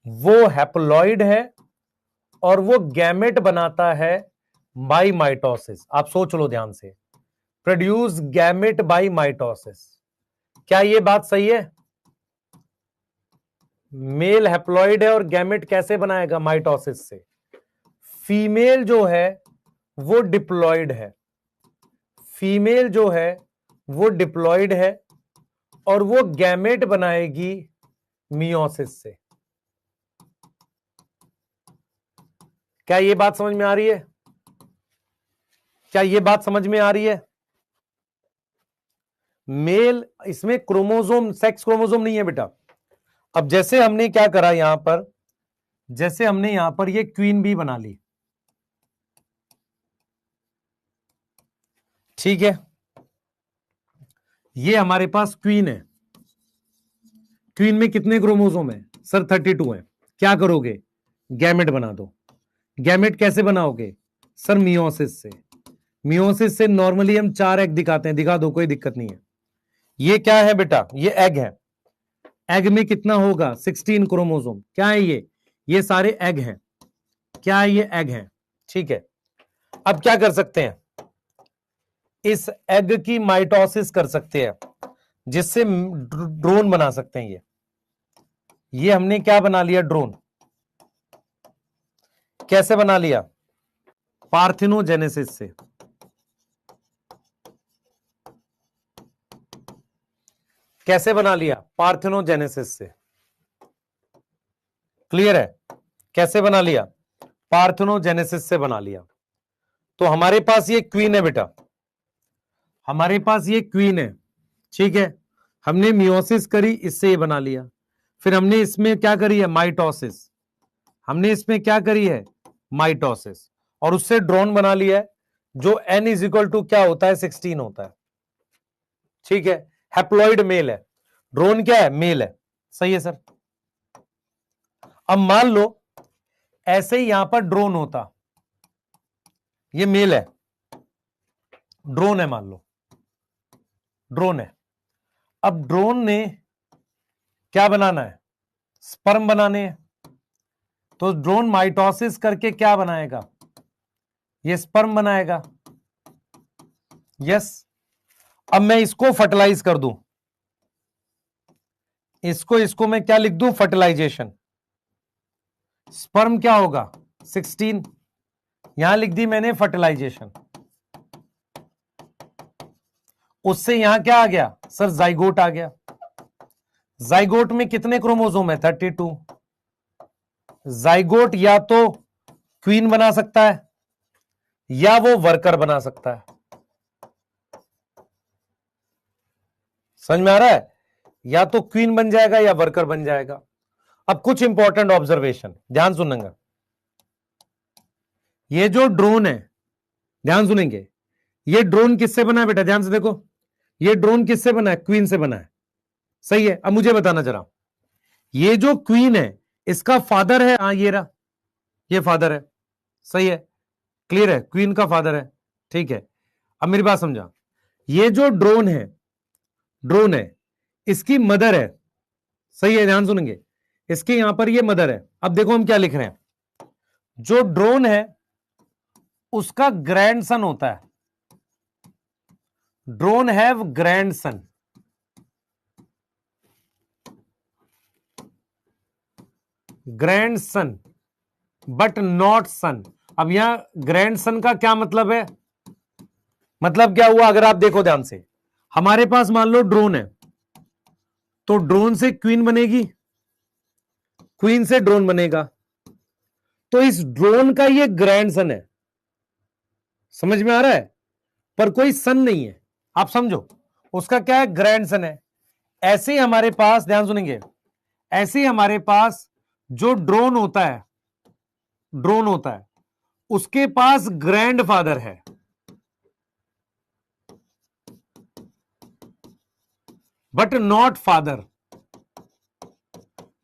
वो हैप्लॉइड है और वो गैमेट बनाता है बाय माइटोसिस। आप सोच लो ध्यान से, प्रोड्यूस गैमेट बाय माइटोसिस। क्या ये बात सही है? मेल हैप्लॉइड है और गैमेट कैसे बनाएगा? माइटोसिस से। फीमेल जो है वो डिप्लॉइड है, फीमेल जो है वो डिप्लॉइड है और वो गैमेट बनाएगी मियोसिस से। क्या ये बात समझ में आ रही है? क्या ये बात समझ में आ रही है? मेल, इसमें क्रोमोसोम, सेक्स क्रोमोसोम नहीं है बेटा। अब जैसे हमने क्या करा यहां पर, जैसे हमने यहां पर ये क्वीन बी बना ली, ठीक है? ये हमारे पास क्वीन है। क्वीन में कितने क्रोमोसोम है? सर 32 है। क्या करोगे? गैमेट बना दो। गैमेट कैसे बनाओगे? सर मियोसिस से। मियोसिस से नॉर्मली हम 4 एग दिखाते हैं, दिखा दो, कोई दिक्कत नहीं है। ये क्या है बेटा? ये एग है। एग में कितना होगा? 16 क्रोमोसोम। क्या है ये सारे एग हैं। क्या है? ये एग हैं, ठीक है? अब क्या कर सकते हैं? इस एग की माइटोसिस कर सकते हैं, जिससे ड्रोन बना सकते हैं। ये हमने क्या बना लिया? ड्रोन। कैसे बना लिया? पार्थिनोजेनेसिस से। कैसे बना लिया? पार्थिनोजेनेसिस से। क्लियर है? कैसे बना लिया? पार्थिनोजेनेसिस से बना लिया। तो हमारे पास ये क्वीन है बेटा, हमारे पास ये क्वीन है, ठीक है? हमने मियोसिस करी, इससे ये बना लिया। फिर हमने इसमें क्या करी है? माइटोसिस। हमने इसमें क्या करी है? माइटोसिस। और उससे ड्रोन बना लिया है, जो n इज इक्वल टू क्या होता है? 16 होता है, ठीक है? हैप्लॉइड मेल है, ड्रोन क्या है? मेल है। सही है सर? अब मान लो ऐसे ही यहां पर ड्रोन होता, ये मेल है, ड्रोन है, मान लो ड्रोन है। अब ड्रोन ने क्या बनाना है? स्पर्म बनाने हैं, तो ड्रोन माइटोसिस करके क्या बनाएगा, ये स्पर्म बनाएगा। यस, अब मैं इसको फर्टिलाइज कर दूं, इसको मैं क्या लिख दूं, फर्टिलाइजेशन। स्पर्म क्या होगा 16, यहां लिख दी मैंने फर्टिलाइजेशन। उससे यहां क्या आ गया सर, जाइगोट आ गया। जाइगोट में कितने क्रोमोसोम है 32। जाइगोट या तो क्वीन बना सकता है या वो वर्कर बना सकता है। समझ में आ रहा है, या तो क्वीन बन जाएगा या वर्कर बन जाएगा। अब कुछ इंपॉर्टेंट ऑब्जर्वेशन ध्यान सुनेंगे, ये जो ड्रोन है ध्यान सुनेंगे, ये ड्रोन किससे बना है बेटा, ध्यान से देखो, ये ड्रोन किससे बना है, क्वीन से बना है। सही है, अब मुझे बताना जरा, ये जो क्वीन है इसका फादर है, हाँ ये रहा, ये फादर है। सही है, क्लियर है, क्वीन का फादर है। ठीक है, अब मेरी बात समझा, ये जो ड्रोन है इसकी मदर है। सही है, ध्यान सुनेंगे, इसके यहां पर ये मदर है। अब देखो हम क्या लिख रहे हैं, जो ड्रोन है उसका ग्रैंडसन होता है, drone have grandson, grandson but not son. अब यहां ग्रैंडसन का क्या मतलब है, मतलब क्या हुआ, अगर आप देखो ध्यान से, हमारे पास मान लो ड्रोन है, तो ड्रोन से क्वीन बनेगी, क्वीन से ड्रोन बनेगा, तो इस ड्रोन का ये ग्रैंडसन है। समझ में आ रहा है, पर कोई सन नहीं है, आप समझो, उसका क्या है, ग्रैंडसन है। ऐसे ही हमारे पास, ध्यान सुनेंगे, ऐसे ही हमारे पास जो ड्रोन होता है, ड्रोन होता है उसके पास ग्रैंडफादर है, बट नॉट फादर।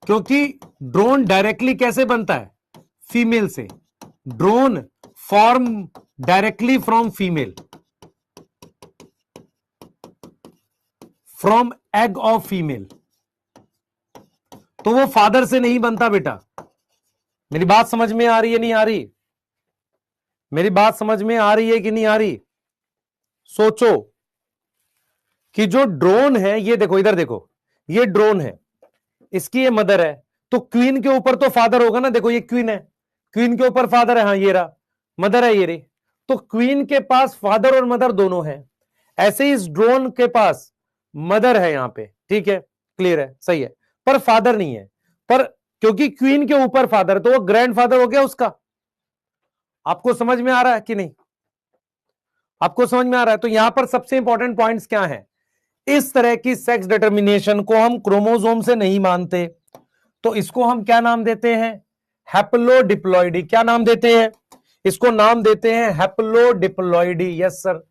क्योंकि ड्रोन डायरेक्टली कैसे बनता है, फीमेल से, drone form directly from female, from egg of female, तो वो फादर से नहीं बनता बेटा। मेरी बात समझ में आ रही है, नहीं आ रही, मेरी बात समझ में आ रही है कि नहीं आ रही। सोचो कि जो ड्रोन है, ये देखो इधर देखो, ये ड्रोन है, इसकी ये मदर है, तो क्वीन के ऊपर तो फादर होगा ना, देखो ये क्वीन है, क्वीन के ऊपर फादर है, हाँ ये रहा, मदर है ये रही, तो क्वीन के पास फादर और मदर दोनों है। ऐसे ही इस ड्रोन के पास मदर है यहां पे, ठीक है, क्लियर है, सही है, पर फादर नहीं है। पर क्योंकि क्वीन के ऊपर फादर, तो वो ग्रैंडफादर हो गया उसका। आपको समझ में आ रहा है कि नहीं, आपको समझ में आ रहा है। तो यहां पर सबसे इंपॉर्टेंट पॉइंट्स क्या है, इस तरह की सेक्स डिटर्मिनेशन को हम क्रोमोसोम से नहीं मानते, तो इसको हम क्या नाम देते हैं, हैप्लोडिप्लॉइडी। क्या नाम देते हैं, इसको नाम देते हैं हैप्लोडिप्लॉइडी। यस सर,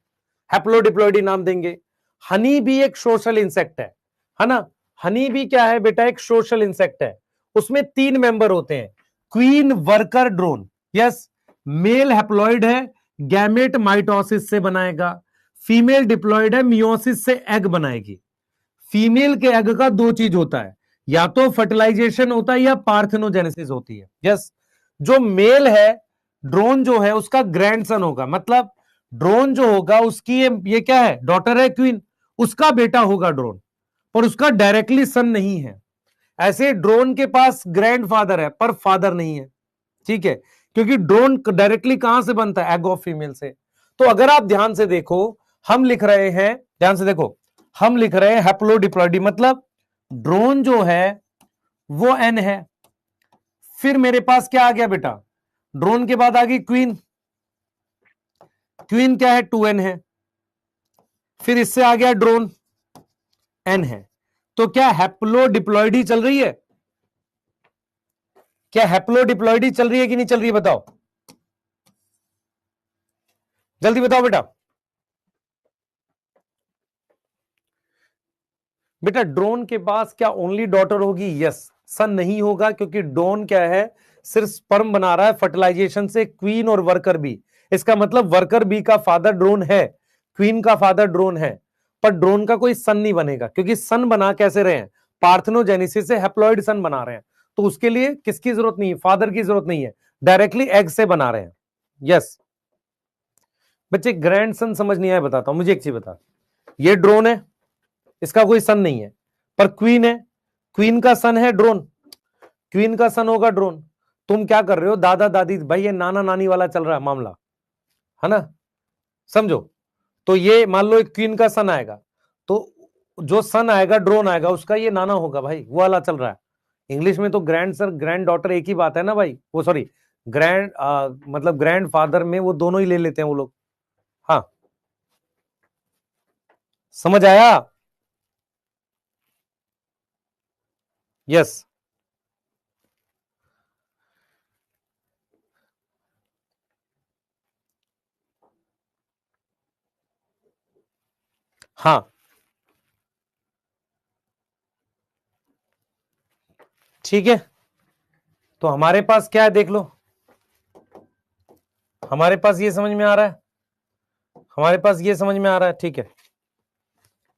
हैप्लोडिप्लॉइडी नाम देंगे। हनी भी एक सोशल इंसेक्ट है ना, हनी भी क्या है बेटा, एक सोशल इंसेक्ट है। उसमें 3 मेंबर होते हैं, queen, worker, drone. Yes, male haploid है, गैमेट माइटोसिस से बनाएगा, फीमेल डिप्लॉइड है, मियोसिस से एग बनाएगी। फीमेल के एग का 2 चीज होता है, या तो फर्टिलाइजेशन होता है या पार्थेनोजेनेसिस होती है। यस, जो मेल है ड्रोन जो है उसका ग्रैंडसन होगा, मतलब ड्रोन जो होगा उसकी ये क्या है, डॉटर है क्वीन, उसका बेटा होगा ड्रोन, पर उसका डायरेक्टली सन नहीं है। ऐसे ड्रोन के पास ग्रैंडफादर है पर फादर नहीं है, ठीक है, क्योंकि ड्रोन डायरेक्टली कहां से बनता है, एग ऑफ फीमेल से। तो अगर आप ध्यान से देखो, हम लिख रहे हैं, ध्यान से देखो, हम लिख रहे हैं हैप्लोडिप्लॉइडी, मतलब ड्रोन जो है वो एन है। फिर मेरे पास क्या आ गया बेटा, ड्रोन के बाद आ गई क्वीन, क्वीन क्या है 2n है, फिर इससे आ गया ड्रोन, n है। तो क्या हैप्लोडिप्लॉइडी चल रही है, क्या हैप्लोडिप्लॉइडी चल रही है कि नहीं चल रही है, बताओ जल्दी बताओ बेटा। बेटा ड्रोन के पास क्या ओनली डॉटर होगी, यस, सन नहीं होगा, क्योंकि ड्रोन क्या है, सिर्फ स्पर्म बना रहा है फर्टिलाइजेशन से, क्वीन और वर्कर बी। इसका मतलब वर्कर बी का फादर ड्रोन है, क्वीन का फादर ड्रोन है, पर ड्रोन का कोई सन नहीं बनेगा, क्योंकि सन बना कैसे रहे हैं, पार्थेनोजेनेसिस से हैप्लॉइड सन बना रहे हैं। तो उसके लिए किसकी जरूरत नहीं है, फादर की जरूरत नहीं है, डायरेक्टली एग से बना रहे हैं। यस बच्चे, ग्रैंडसन समझ नहीं आया, बताता हूं। मुझे एक चीज बता, ये ड्रोन है, इसका कोई सन नहीं है, पर क्वीन है, क्वीन का सन है ड्रोन, क्वीन का सन होगा ड्रोन। तुम क्या कर रहे हो, दादा दादी, भाई ये नाना नानी वाला चल रहा है मामला, है ना, समझो। तो ये मान लो एक क्वीन का सन आएगा, तो जो सन आएगा ड्रोन आएगा, उसका ये नाना होगा भाई, वो वाला चल रहा है। इंग्लिश में तो ग्रैंड सर ग्रैंड डॉटर एक ही बात है ना भाई, वो सॉरी ग्रैंड मतलब ग्रैंड फादर में वो दोनों ही ले लेते हैं वो लोग। हाँ समझ आया? यस हाँ ठीक है। तो हमारे पास क्या है देख लो, हमारे पास ये समझ में आ रहा है, हमारे पास ये समझ में आ रहा है, ठीक है,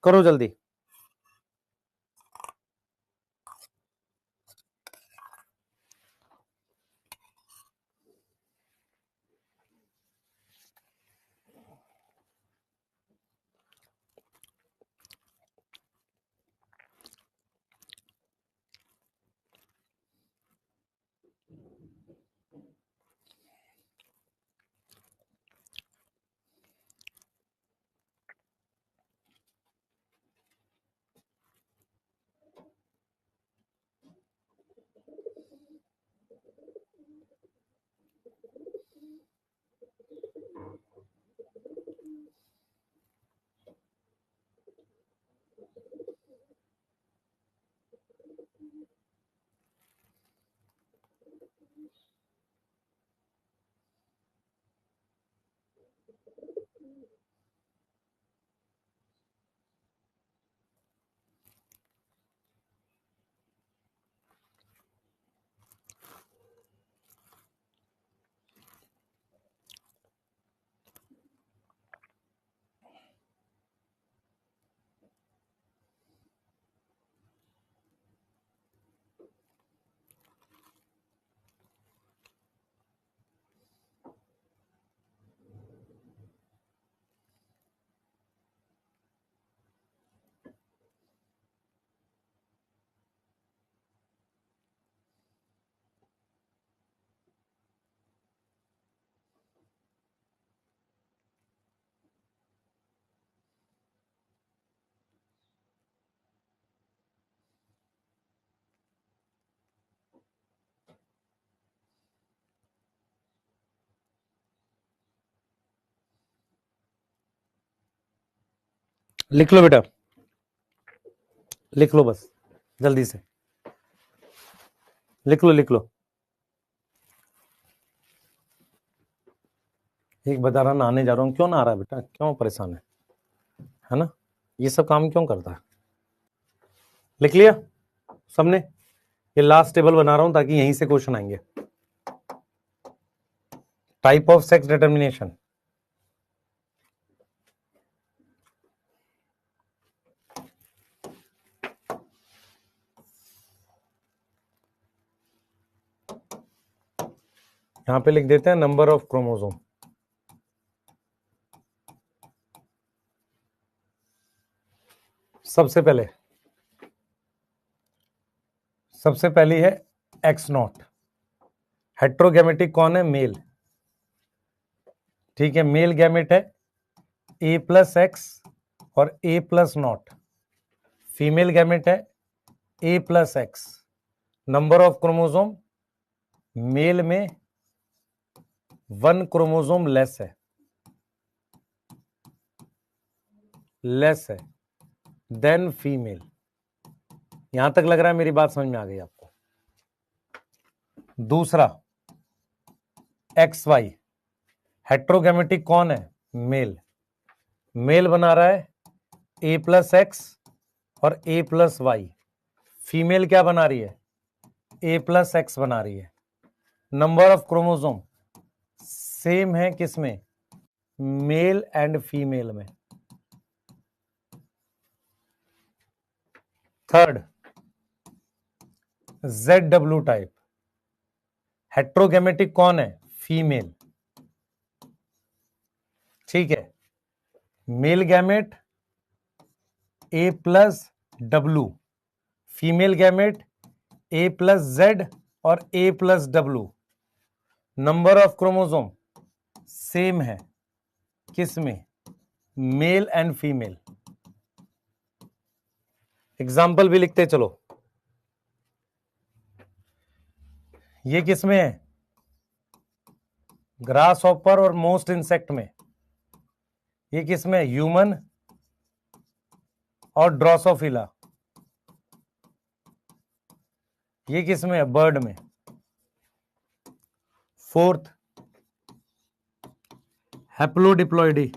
करो जल्दी। लिख लो बेटा, लिख लो बस जल्दी से, लिख लो लिख लो। एक बता रहा नहाने जा रहा हूँ, क्यों नहा रहा है बेटा, क्यों परेशान है ना, ये सब काम क्यों करता है? लिख लिया सबने? ये लास्ट टेबल बना रहा हूं ताकि यहीं से क्वेश्चन आएंगे। टाइप ऑफ सेक्स डिटर्मिनेशन, यहां पे लिख देते हैं नंबर ऑफ क्रोमोसोम। सबसे पहली है एक्स नॉट, हेट्रोगेमेटिक कौन है, मेल, ठीक है, मेल गैमेट है ए प्लस एक्स और A plus nought, female gamete है A plus X. Number of chromosome male में 1 क्रोमोसोम लेस है देन फीमेल। यहां तक लग रहा है मेरी बात समझ में आ गई आपको? दूसरा एक्स वाई, हेट्रोगेमेटिक कौन है, मेल, मेल बना रहा है ए प्लस एक्स और ए प्लस वाई, फीमेल क्या बना रही है, ए प्लस एक्स बना रही है। नंबर ऑफ क्रोमोसोम सेम है किसमें, मेल एंड फीमेल में। Third ZW type. हेट्रोगेमेटिक कौन है? फीमेल। ठीक है, male gamete A+W, female gamete A+Z और A+W। Number of chromosome same है, किसमें? Mail and female. एग्जाम्पल भी लिखते चलो। ये किसमें है? ग्रास हॉपर और मोस्ट इंसेक्ट में। ये किसमें? ह्यूमन और ड्रोसोफिला। ये किसमें है? बर्ड में। फोर्थ, हैप्लोडिप्लॉइडी।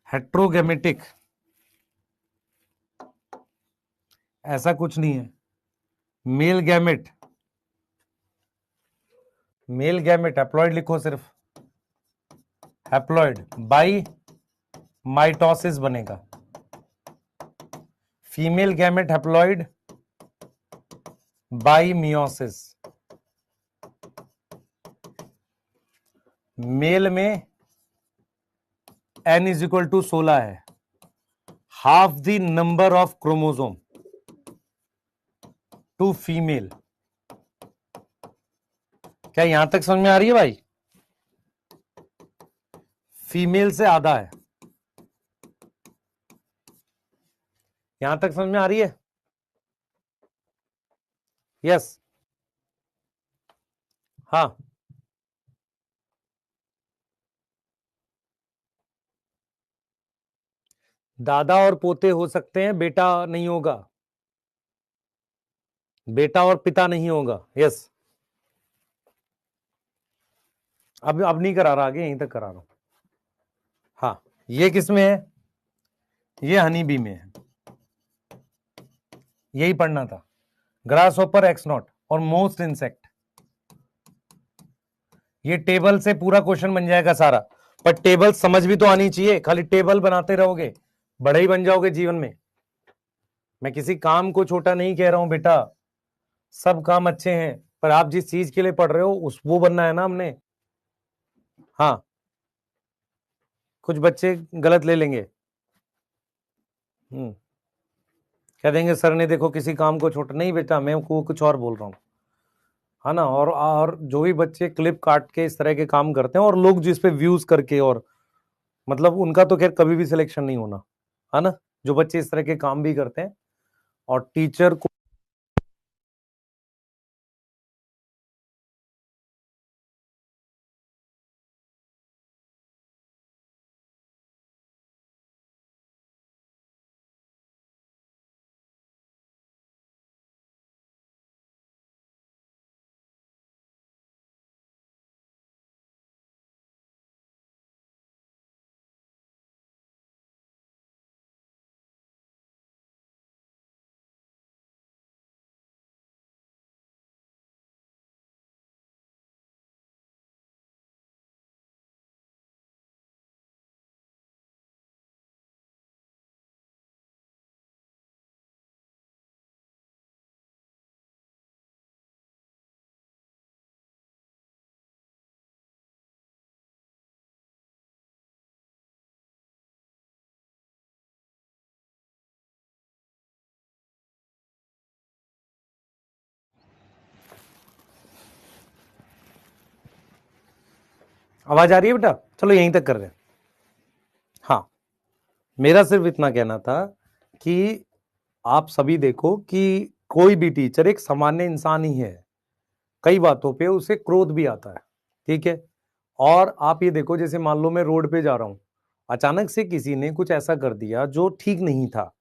हेट्रोगेमेटिक ऐसा कुछ नहीं है। Male gamete, male gamete haploid लिखो सिर्फ, हैप्लॉइड बाई माइटोसिस बनेगा। Female gamete haploid by meiosis. Male में n = 16 है, half the number of chromosome to female. क्या यहां तक समझ में आ रही है भाई? फीमेल से आधा है। यहां तक समझ में आ रही है? यस। हाँ, दादा और पोते हो सकते हैं, बेटा नहीं होगा, बेटा और पिता नहीं होगा। यस। अब नहीं करा रहा, आगे यहीं तक करा रहा हूं। हाँ, ये किसमें है? ये हनी बी में है, यही पढ़ना था। ग्रास हॉपर, एक्सनॉट और मोस्ट इंसेक्ट। ये टेबल से पूरा क्वेश्चन बन जाएगा सारा, पर टेबल समझ भी तो आनी चाहिए। खाली टेबल बनाते रहोगे बड़े ही बन जाओगे जीवन में। मैं किसी काम को छोटा नहीं कह रहा हूं बेटा, सब काम अच्छे हैं, पर आप जिस चीज के लिए पढ़ रहे हो उस वो बनना है ना हमने। हाँ, कुछ बच्चे गलत ले लेंगे, कह देंगे सर ने देखो किसी काम को छोटा। नहीं बेटा, मैं कुछ और बोल रहा हूँ, है ना। और जो भी बच्चे क्लिप काट के इस तरह के काम करते हैं और लोग जिस पे व्यूज करके, और मतलब उनका तो खैर कभी भी सिलेक्शन नहीं होना, है ना। जो बच्चे इस तरह के काम भी करते हैं और टीचर को आवाज आ रही है बेटा? चलो यहीं तक कर रहे हैं। हाँ, मेरा सिर्फ इतना कहना था कि आप सभी देखो कि कोई भी टीचर एक सामान्य इंसान ही है, कई बातों पे उसे क्रोध भी आता है, ठीक है। और आप ये देखो, जैसे मान लो मैं रोड पे जा रहा हूं, अचानक से किसी ने कुछ ऐसा कर दिया जो ठीक नहीं था,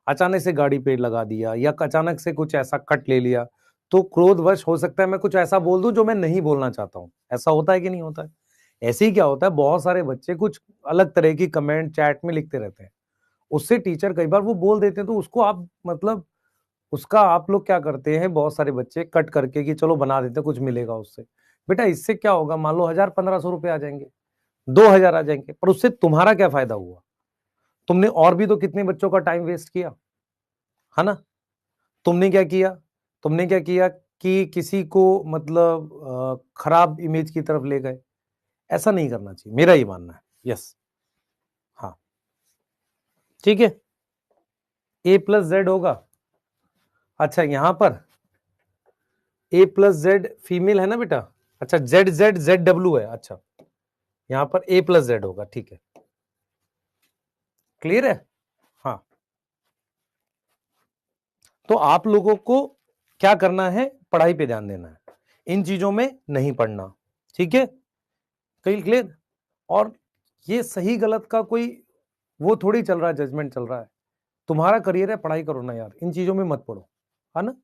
अचानक से गाड़ी पे लगा दिया या अचानक से कुछ ऐसा कट ले लिया, तो क्रोधवश हो सकता है मैं कुछ ऐसा बोल दूं जो मैं नहीं बोलना चाहता हूं। ऐसा होता है कि नहीं होता है? ऐसे ही क्या होता है, बहुत सारे बच्चे कुछ अलग तरह की कमेंट चैट में लिखते रहते हैं, उससे टीचर कई बार वो बोल देते हैं, तो उसको आप मतलब उसका आप लोग क्या करते हैं, बहुत सारे बच्चे कट करके कि चलो बना देते कुछ मिलेगा उससे। बेटा इससे क्या होगा, मान लो 1000-1500 रुपए आ जाएंगे, 2000 आ जाएंगे, पर उससे तुम्हारा क्या फायदा हुआ? तुमने और भी तो कितने बच्चों का टाइम वेस्ट किया। है ना। तुमने क्या किया, तुमने क्या किया कि किसी को मतलब खराब इमेज की तरफ ले गए, ऐसा नहीं करना चाहिए, मेरा ही मानना है। यस, हाँ ठीक है, ए प्लस जेड होगा। अच्छा यहां पर ए प्लस जेड फीमेल है ना बेटा, अच्छा जेड जेड जेड डब्ल्यू है, अच्छा यहां पर ए प्लस जेड होगा, ठीक है, क्लियर है। हाँ तो आप लोगों को क्या करना है, पढ़ाई पे ध्यान देना है, इन चीजों में नहीं पढ़ना, ठीक है, कहीं क्लियर। और ये सही गलत का कोई वो थोड़ी चल रहा है, जजमेंट चल रहा है, तुम्हारा करियर है, पढ़ाई करो ना यार, इन चीजों में मत पढ़ो, है ना।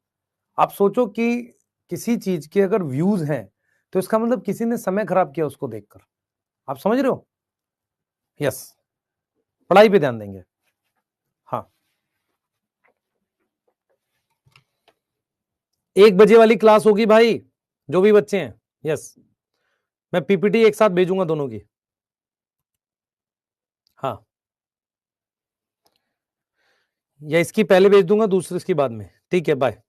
आप सोचो कि किसी चीज के अगर व्यूज हैं तो इसका मतलब किसी ने समय खराब किया उसको देखकर, आप समझ रहे हो। यस, पढ़ाई पे ध्यान देंगे। हाँ 1 बजे वाली क्लास होगी भाई, जो भी बच्चे हैं। यस, मैं पीपीटी एक साथ भेजूंगा दोनों की। हाँ, या इसकी पहले भेज दूंगा, दूसरी इसकी बाद में, ठीक है, बाय।